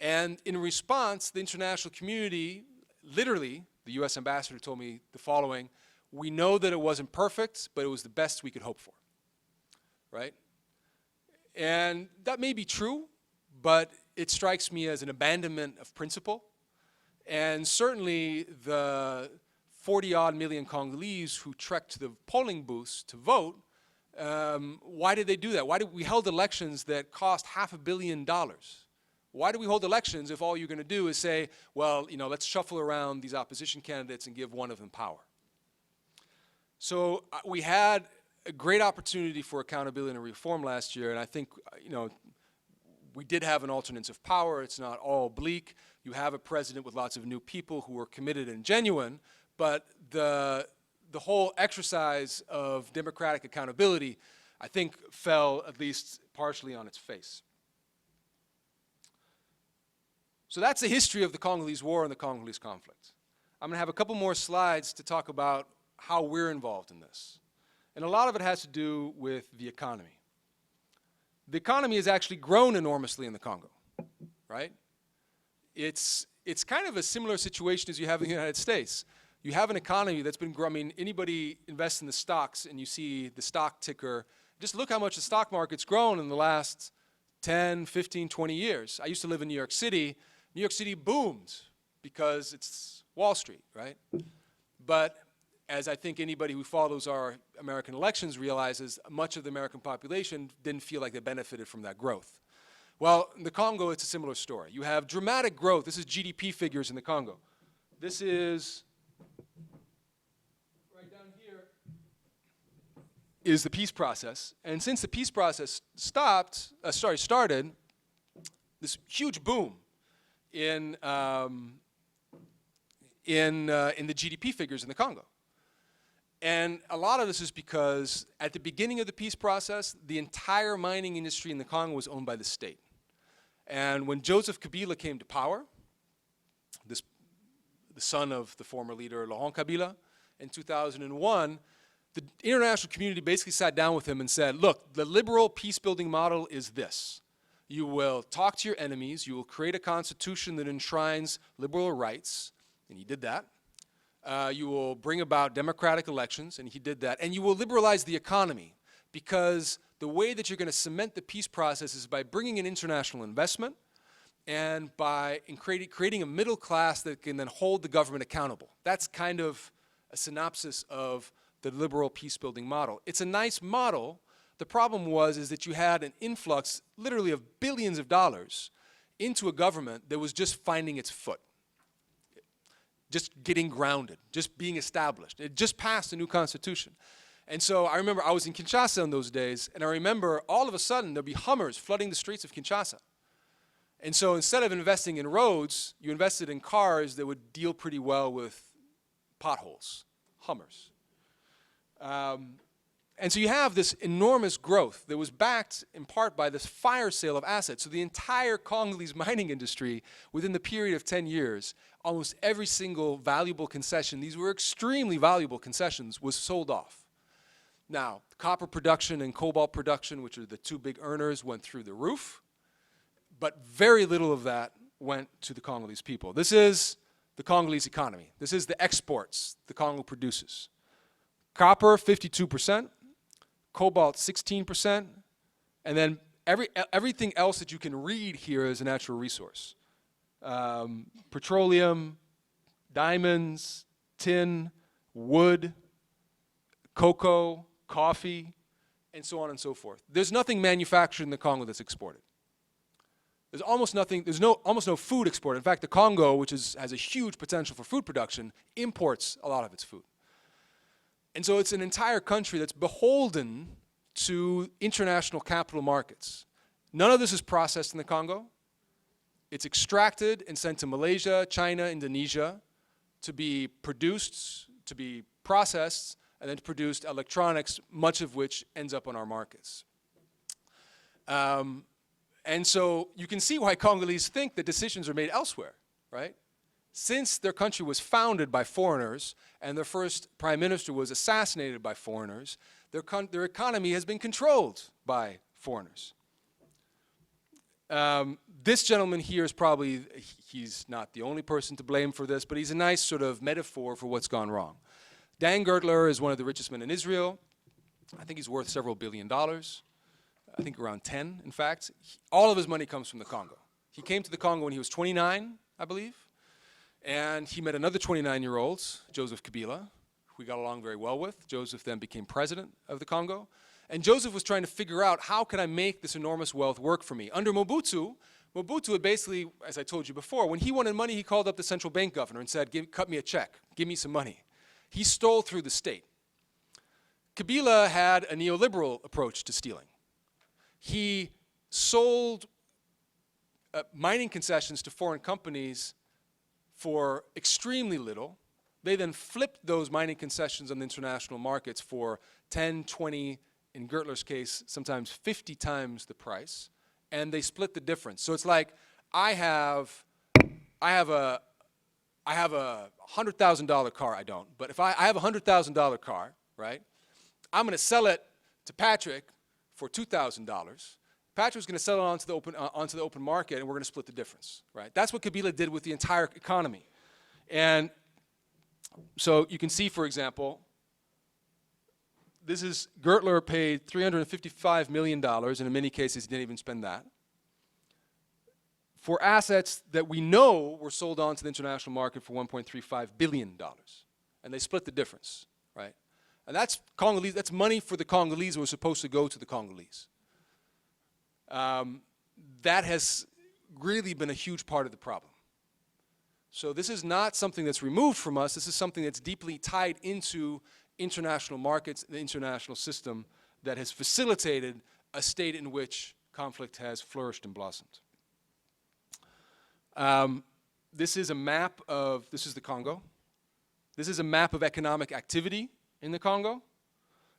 And in response, the international community, literally, the US ambassador told me the following: we know that it wasn't perfect, but it was the best we could hope for, right? And that may be true, but it strikes me as an abandonment of principle. And certainly the 40-odd million Congolese who trekked to the polling booths to vote, why did they do that? Why did we held elections that cost $500 million? Why do we hold elections if all you're going to do is say, well, you know, let's shuffle around these opposition candidates and give one of them power? So we had a great opportunity for accountability and reform last year, and I think, you know, we did have an alternance of power. It's not all bleak. You have a president with lots of new people who are committed and genuine, but the whole exercise of democratic accountability, I think, fell at least partially on its face. So that's the history of the Congolese War and the Congolese conflict. I'm going to have a couple more slides to talk about how we're involved in this. And a lot of it has to do with the economy. The economy has actually grown enormously in the Congo, right? It's kind of a similar situation as you have in the United States. You have an economy that's been growing. I mean, anybody invests in the stocks and you see the stock ticker, just look how much the stock market's grown in the last 10, 15, 20 years. I used to live in New York City. New York City boomed because it's Wall Street, right? But as I think anybody who follows our American elections realizes, much of the American population didn't feel like they benefited from that growth. Well, in the Congo, it's a similar story. You have dramatic growth. This is GDP figures in the Congo. This is, right down here, is the peace process. And since the peace process started, this huge boom in the GDP figures in the Congo. And a lot of this is because at the beginning of the peace process, the entire mining industry in the Congo was owned by the state. And when Joseph Kabila came to power, the son of the former leader Laurent Kabila, in 2001, the international community basically sat down with him and said, look, the liberal peace-building model is this. You will talk to your enemies, you will create a constitution that enshrines liberal rights, and he did that. You will bring about democratic elections, and he did that. And you will liberalize the economy, because the way that you're going to cement the peace process is by bringing in international investment and by creating a middle class that can then hold the government accountable. That's kind of a synopsis of the liberal peace-building model. It's a nice model. The problem is that you had an influx, literally, of billions of dollars into a government that was just finding its foot, just getting grounded, just being established. It just passed a new constitution. And so I remember I was in Kinshasa in those days, and I remember all of a sudden there'd be Hummers flooding the streets of Kinshasa. And so instead of investing in roads, you invested in cars that would deal pretty well with potholes, Hummers. And so you have this enormous growth that was backed in part by this fire sale of assets. So the entire Congolese mining industry, within the period of 10 years, almost every single valuable concession, these were extremely valuable concessions, was sold off. Now, copper production and cobalt production, which are the two big earners, went through the roof, but very little of that went to the Congolese people. This is the Congolese economy. This is the exports the Congo produces. Copper, 52%. Cobalt, 16%, and then everything else that you can read here is a natural resource. Petroleum, diamonds, tin, wood, cocoa, coffee, and so on and so forth. There's nothing manufactured in the Congo that's exported. There's almost no food exported. In fact, the Congo, which has a huge potential for food production, imports a lot of its food. And so it's an entire country that's beholden to international capital markets. None of this is processed in the Congo. It's extracted and sent to Malaysia, China, Indonesia to be produced, to be processed, and then produced electronics, much of which ends up on our markets. And so you can see why Congolese think that decisions are made elsewhere, right? Since their country was founded by foreigners and their first prime minister was assassinated by foreigners, their economy has been controlled by foreigners. This gentleman here is probably, he's not the only person to blame for this, but he's a nice sort of metaphor for what's gone wrong. Dan Gertler is one of the richest men in Israel. I think he's worth several $billions. I think around 10, in fact. All of his money comes from the Congo. He came to the Congo when he was 29, I believe. And he met another 29-year-old, Joseph Kabila, who he got along very well with. Joseph then became president of the Congo. And Joseph was trying to figure out, how can I make this enormous wealth work for me? Under Mobutu, Mobutu had basically, as I told you before, when he wanted money, he called up the central bank governor and said, cut me a check, give me some money. He stole through the state. Kabila had a neoliberal approach to stealing. He sold mining concessions to foreign companies for extremely little. They then flipped those mining concessions on the international markets for 10, 20, in Gertler's case, sometimes 50 times the price, and they split the difference. So it's like, I have a $100,000 car. I don't, but if I have a $100,000 car, right? I'm going to sell it to Patrick for $2,000. Patrick's going to sell it onto the open market, and we're going to split the difference, right? That's what Kabila did with the entire economy. And so you can see, for example, this is Gertler paid $355 million, and in many cases he didn't even spend that, for assets that we know were sold on to the international market for $1.35 billion. And they split the difference, right? And that's Congolese, that's money for the Congolese that was supposed to go to the Congolese. That has really been a huge part of the problem. So this is not something that's removed from us. This is something that's deeply tied into international markets, the international system that has facilitated a state in which conflict has flourished and blossomed. This is a map of, this is the Congo. This is a map of economic activity in the Congo,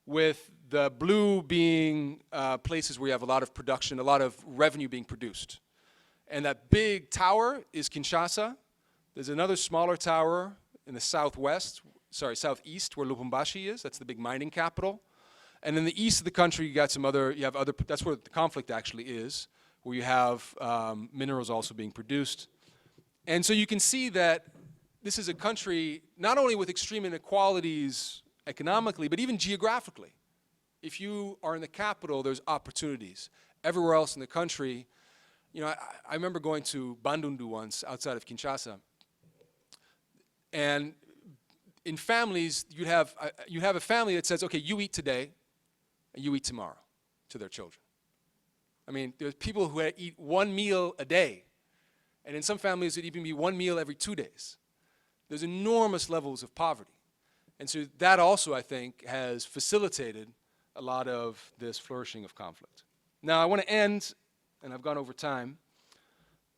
with the blue being places where you have a lot of production, a lot of revenue being produced. And that big tower is Kinshasa. There's another smaller tower in the southeast, where Lubumbashi is. That's the big mining capital. And in the east of the country, you got some other, that's where the conflict actually is, where you have minerals also being produced. And so you can see that this is a country not only with extreme inequalities economically, but even geographically. If you are in the capital, there's opportunities. Everywhere else in the country, you know, I remember going to Bandundu once outside of Kinshasa, and in families, you have a family that says, okay, you eat today, and you eat tomorrow, to their children. I mean, there's people who eat one meal a day, and in some families, it'd even be one meal every 2 days. There's enormous levels of poverty. And so that also, I think, has facilitated a lot of this flourishing of conflict. Now, I want to end, and I've gone over time,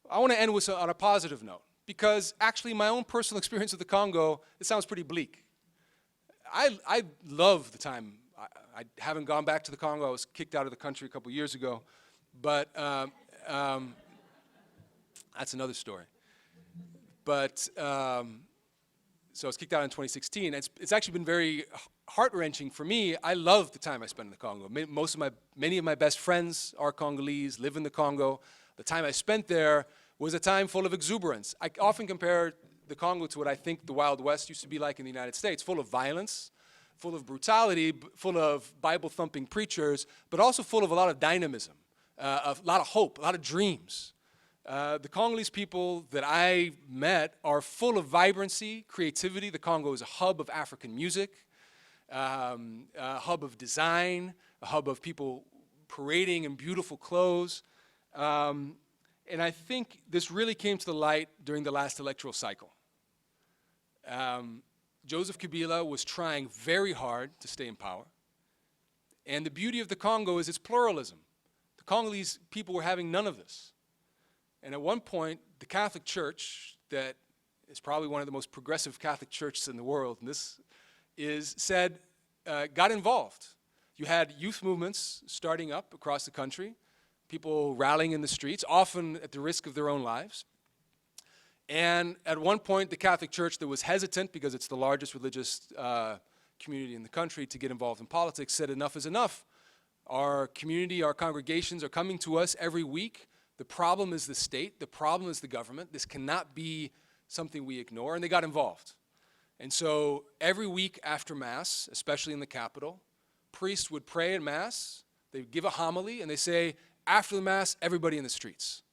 I want to end with on a positive note, because actually my own personal experience of the Congo, it sounds pretty bleak. I love the time. I haven't gone back to the Congo. I was kicked out of the country a couple years ago, but that's another story. But so I was kicked out in 2016. It's actually been very heart-wrenching for me. I love the time I spent in the Congo. Many of my best friends are Congolese, live in the Congo. The time I spent there was a time full of exuberance. I often compare the Congo to what I think the Wild West used to be like in the United States, full of violence, full of brutality, full of Bible-thumping preachers, but also full of a lot of dynamism, a lot of hope, a lot of dreams. The Congolese people that I met are full of vibrancy, creativity. The Congo is a hub of African music, a hub of design, a hub of people parading in beautiful clothes. And I think this really came to the light during the last electoral cycle. Joseph Kabila was trying very hard to stay in power. And the beauty of the Congo is its pluralism. The Congolese people were having none of this. And at one point, the Catholic Church, that is probably one of the most progressive Catholic churches in the world, and this is, said, got involved. You had youth movements starting up across the country, people rallying in the streets, often at the risk of their own lives. And at one point, the Catholic Church, that was hesitant because it's the largest religious community in the country to get involved in politics, said enough is enough. Our community, our congregations are coming to us every week. The problem is the state. The problem is the government. This cannot be something we ignore. And they got involved. And so every week after Mass, especially in the capital, priests would pray at Mass. They would give a homily, and they say, after the Mass, everybody in the streets.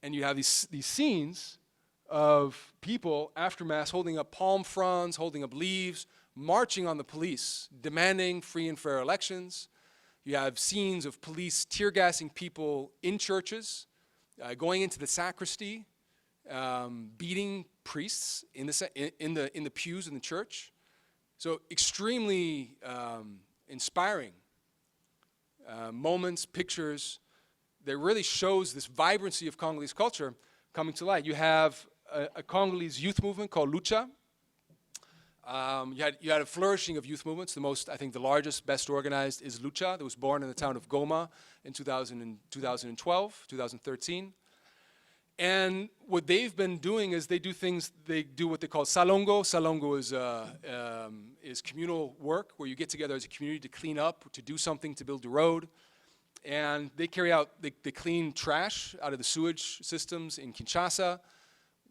And you have these scenes of people after Mass holding up palm fronds, holding up leaves, marching on the police, demanding free and fair elections. You have scenes of police tear gassing people in churches, going into the sacristy, beating priests in the pews in the church. So extremely inspiring moments, pictures that really shows this vibrancy of Congolese culture coming to light. You have a Congolese youth movement called Lucha. You had a flourishing of youth movements. I think the largest, best organized is Lucha, that was born in the town of Goma in 2012, 2013. And what they've been doing is they do what they call salongo. Salongo is communal work where you get together as a community to clean up, to do something, to build a road. And they they clean trash out of the sewage systems in Kinshasa.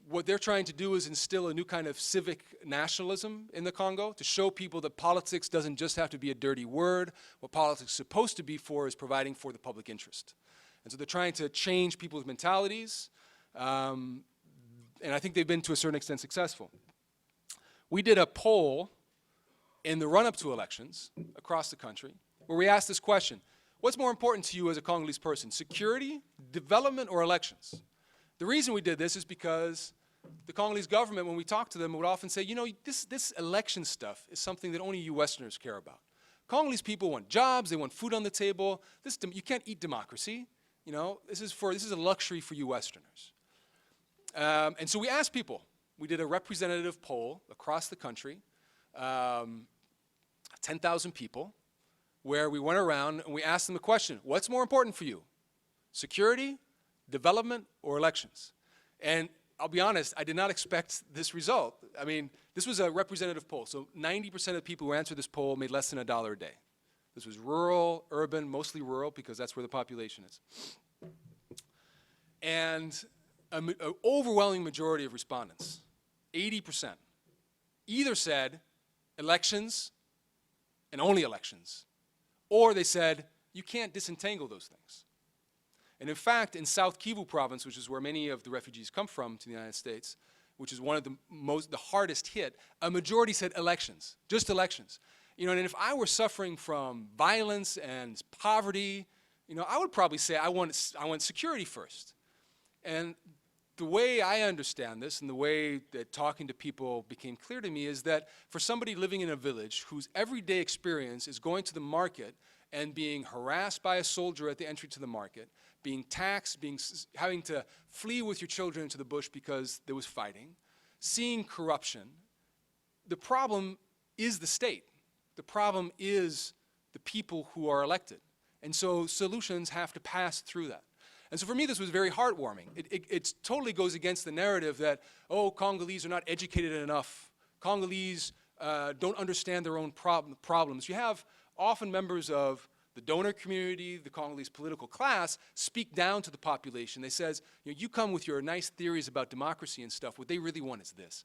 What they're trying to do is instill a new kind of civic nationalism in the Congo, to show people that politics doesn't just have to be a dirty word. What politics is supposed to be for is providing for the public interest. And so they're trying to change people's mentalities, and I think they've been to a certain extent successful. We did a poll in the run-up to elections across the country where we asked this question: what's more important to you as a Congolese person, security, development, or elections? The reason we did this is because the Congolese government, when we talked to them, would often say, you know, this election stuff is something that only you Westerners care about. Congolese people want jobs, they want food on the table. You can't eat democracy. You know, this is a luxury for you Westerners. And so we asked people. We did a representative poll across the country, 10,000 people, where we went around and we asked them a question: what's more important for you, security, development, or elections? And I'll be honest, I did not expect this result. I mean, this was a representative poll, so 90% of the people who answered this poll made less than $1 a day. This was rural, urban, mostly rural, because that's where the population is. And an overwhelming majority of respondents, 80%, either said elections and only elections, or they said you can't disentangle those things. And in fact, in South Kivu province, which is where many of the refugees come from to the United States, which is one of the hardest hit, a majority said elections, just elections. You know, and if I were suffering from violence and poverty, you know, I would probably say I want security first. And the way I understand this, and the way that talking to people became clear to me, is that for somebody living in a village whose everyday experience is going to the market and being harassed by a soldier at the entry to the market, being taxed, having to flee with your children into the bush because there was fighting, seeing corruption, the problem is the state. The problem is the people who are elected. And so solutions have to pass through that. And so for me, this was very heartwarming. It totally goes against the narrative that, oh, Congolese are not educated enough. Congolese don't understand their own problems. You have often members of the donor community, the Congolese political class, speak down to the population. They says, you come with your nice theories about democracy and stuff. What they really want is this.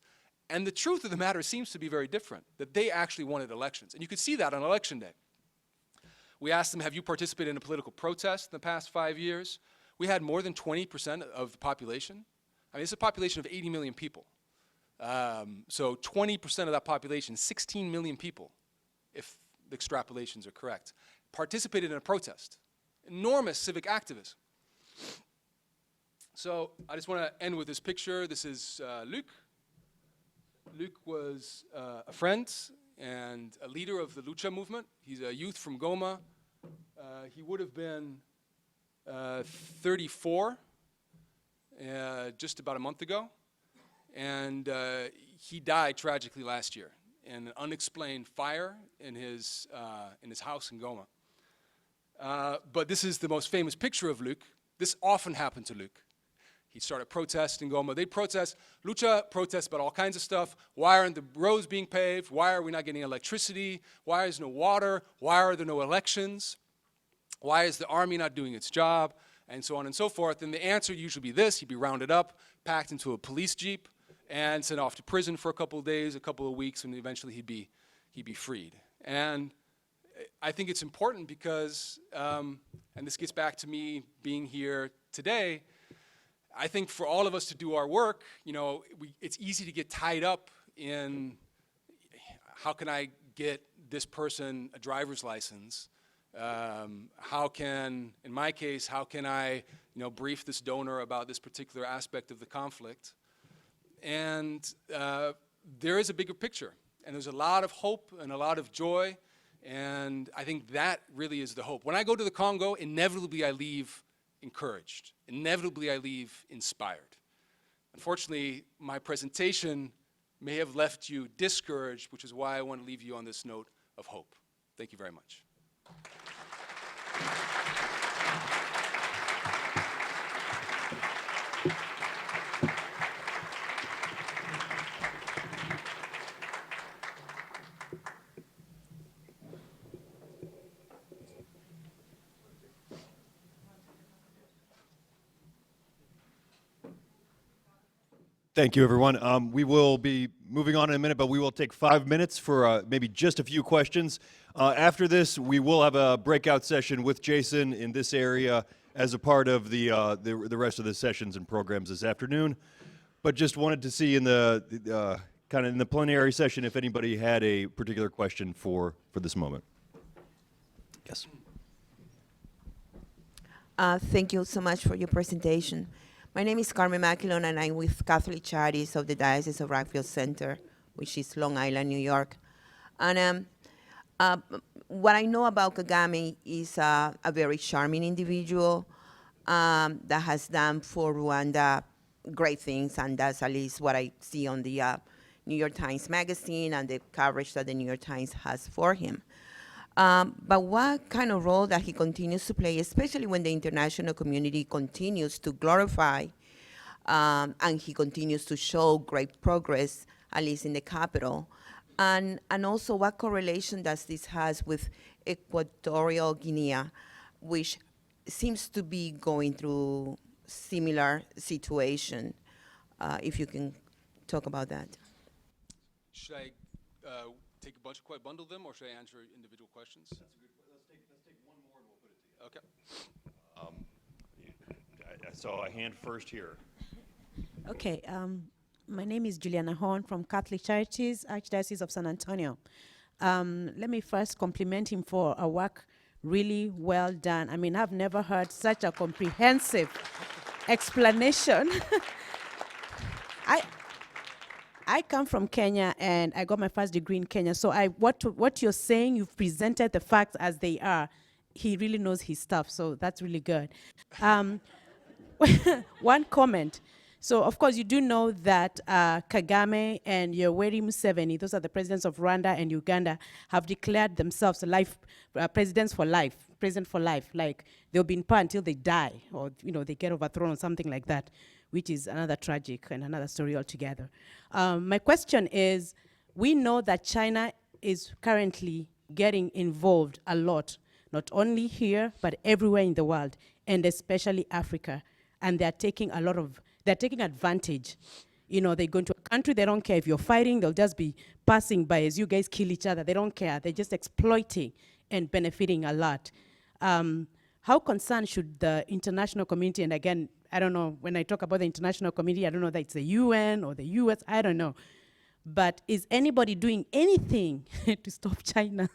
And the truth of the matter seems to be very different, that they actually wanted elections. And you could see that on election day. We asked them, have you participated in a political protest in the past 5 years? We had more than 20% of the population. I mean, it's a population of 80 million people. So 20% of that population, 16 million people, if the extrapolations are correct, participated in a protest. Enormous civic activism. So I just want to end with this picture. This is Luc. Luc was a friend and a leader of the Lucha movement. He's a youth from Goma. He would have been 34 just about a month ago. And he died tragically last year. in an unexplained fire in his house in Goma. But this is the most famous picture of Luc. This often happened to Luc. He started protesting in Goma. They protest, Lucha protests about all kinds of stuff. Why aren't the roads being paved? Why are we not getting electricity? Why is no water? Why are there no elections? Why is the army not doing its job? And so on and so forth. And the answer would usually be this. He'd be rounded up, packed into a police jeep, and sent off to prison for a couple of days, a couple of weeks, and eventually he'd be freed. And I think it's important because, and this gets back to me being here today, I think for all of us to do our work, you know, it's easy to get tied up in how can I get this person a driver's license? How can, in my case, how can I, you know, brief this donor about this particular aspect of the conflict? And there is a bigger picture, and there's a lot of hope and a lot of joy, and I think that really is the hope. When I go to the Congo, inevitably I leave encouraged. Inevitably I leave inspired. Unfortunately, my presentation may have left you discouraged, which is why I want to leave you on this note of hope. Thank you very much. Thank you, everyone. We will be moving on in a minute, but we will take 5 minutes for maybe just a few questions. After this, we will have a breakout session with Jason in this area as a part of the rest of the sessions and programs this afternoon. But just wanted to see in the kind of in the plenary session if anybody had a particular question for this moment. Yes. Thank you so much for your presentation. My name is Carmen Maquilon, and I'm with Catholic Charities of the Diocese of Rockville Center, which is Long Island, New York. And what I know about Kagame is a very charming individual that has done for Rwanda great things, and that's at least what I see on the New York Times Magazine and the coverage that the New York Times has for him. But what kind of role that he continues to play, especially when the international community continues to glorify and he continues to show great progress, at least in the capital, and also what correlation does this has with Equatorial Guinea, which seems to be going through similar situation, if you can talk about that. Should I take a bunch of bundle them, or should I answer individual questions? That's a good. Let's take one more and we'll put it to you. Okay. I saw a hand first here. Okay. My name is Juliana Horn from Catholic Charities, Archdiocese of San Antonio. Let me first compliment him for a work really well done. I mean, I've never heard such a comprehensive explanation. I come from Kenya, and I got my first degree in Kenya. So what you're saying, you've presented the facts as they are. He really knows his stuff, so that's really good. One comment. So, of course, you do know that Kagame and Yoweri Museveni, those are the presidents of Rwanda and Uganda, have declared themselves presidents for life, president for life. Like, they'll be in power until they die, or, you know, they get overthrown or something like that, which is another tragic and another story altogether. My question is, we know that China is currently getting involved a lot, not only here, but everywhere in the world, and especially Africa. And they're taking advantage. You know, they go into a country, they don't care if you're fighting, they'll just be passing by as you guys kill each other. They don't care. They're just exploiting and benefiting a lot. How concerned should the international community, and again, I don't know, when I talk about the international community, I don't know that it's the UN or the US, I don't know. But is anybody doing anything to stop China?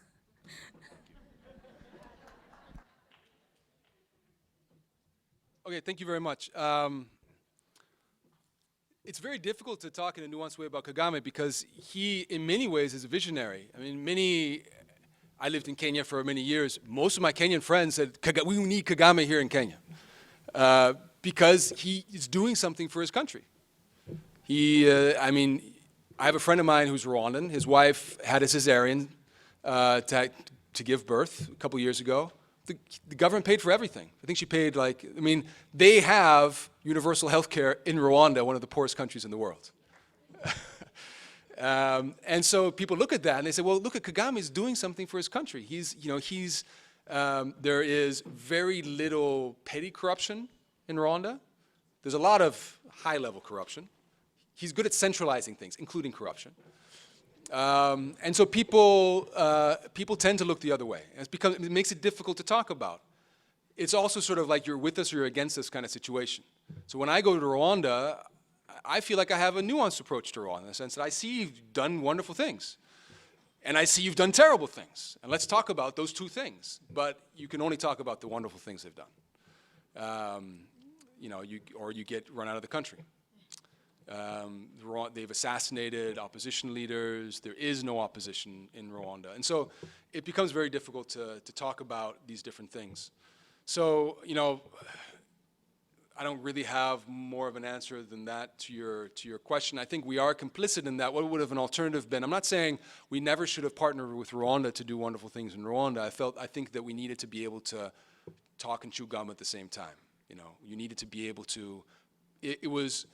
Okay, thank you very much. It's very difficult to talk in a nuanced way about Kagame because he, in many ways, is a visionary. I mean, I lived in Kenya for many years. Most of my Kenyan friends said, we need Kagame here in Kenya because he is doing something for his country. I mean, I have a friend of mine who's Rwandan. His wife had a cesarean to give birth a couple years ago. The government paid for everything. I think she paid they have universal health care in Rwanda, one of the poorest countries in the world. And so people look at that and they say, well, look at Kagame is doing something for his country. There is very little petty corruption in Rwanda. There's a lot of high-level corruption. He's good at centralizing things, including corruption. And so people tend to look the other way. And it makes it difficult to talk about. It's also sort of like you're with us or you're against us kind of situation. So when I go to Rwanda, I feel like I have a nuanced approach to Rwanda in the sense that I see you've done wonderful things. And I see you've done terrible things. And let's talk about those two things. But you can only talk about the wonderful things they've done. Or you get run out of the country. They've assassinated opposition leaders. There is no opposition in Rwanda. And so it becomes very difficult to talk about these different things. So, I don't really have more of an answer than that to your question. I think we are complicit in that. What would have an alternative been? I'm not saying we never should have partnered with Rwanda to do wonderful things in Rwanda. I think that we needed to be able to talk and chew gum at the same time. You needed to be able to, it was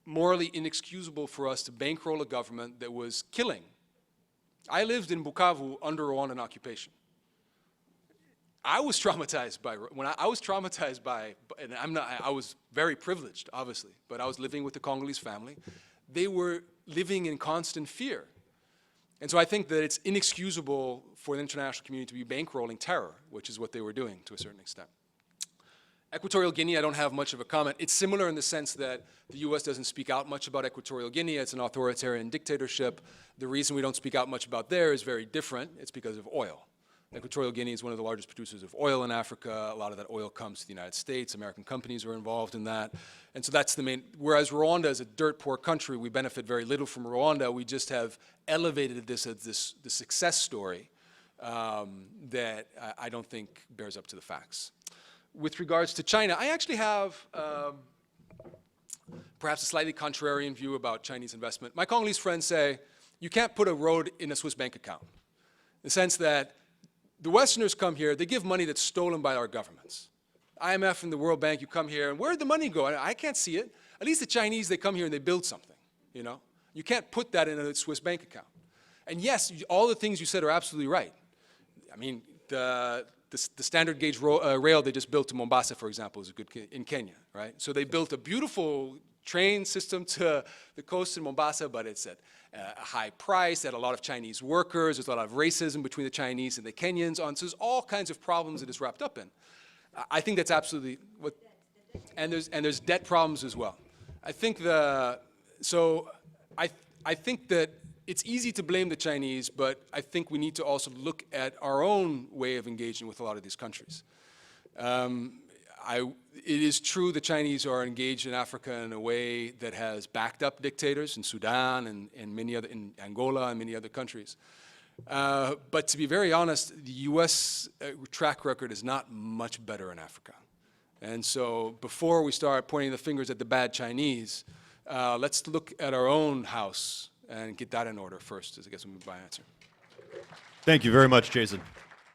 morally inexcusable for us to bankroll a government that was killing. I lived in Bukavu under Rwandan occupation. I was traumatized by, and I was very privileged, obviously, but I was living with the Congolese family. They were living in constant fear. And so I think that it's inexcusable for the international community to be bankrolling terror, which is what they were doing to a certain extent. Equatorial Guinea, I don't have much of a comment. It's similar in the sense that the US doesn't speak out much about Equatorial Guinea. It's an authoritarian dictatorship. The reason we don't speak out much about there is very different. It's because of oil. Equatorial Guinea is one of the largest producers of oil in Africa. A lot of that oil comes to the United States. American companies are involved in that. And so that's the main, whereas Rwanda is a dirt poor country, we benefit very little from Rwanda. We just have elevated this as the success story that I don't think bears up to the facts. With regards to China, I actually have perhaps a slightly contrarian view about Chinese investment. My Congolese friends say, you can't put a road in a Swiss bank account. In the sense that the Westerners come here, they give money that's stolen by our governments. IMF and the World Bank, you come here, and where'd the money go? I can't see it. At least the Chinese, they come here and they build something, You can't put that in a Swiss bank account. And yes, all the things you said are absolutely right. I mean, the standard gauge rail they just built to Mombasa, for example, is in Kenya, right? So they built a beautiful train system to the coast in Mombasa, but it's at a high price, at a lot of Chinese workers, there's a lot of racism between the Chinese and the Kenyans, so there's all kinds of problems that it's wrapped up in. I think that's absolutely what, and there's debt problems as well. I think I think that it's easy to blame the Chinese, but I think we need to also look at our own way of engaging with a lot of these countries. It is true the Chinese are engaged in Africa in a way that has backed up dictators in Sudan and in Angola and many other countries. But to be very honest, the US track record is not much better in Africa. And so before we start pointing the fingers at the bad Chinese, let's look at our own house and get that in order first, is I guess would be my answer. Thank you very much, Jason.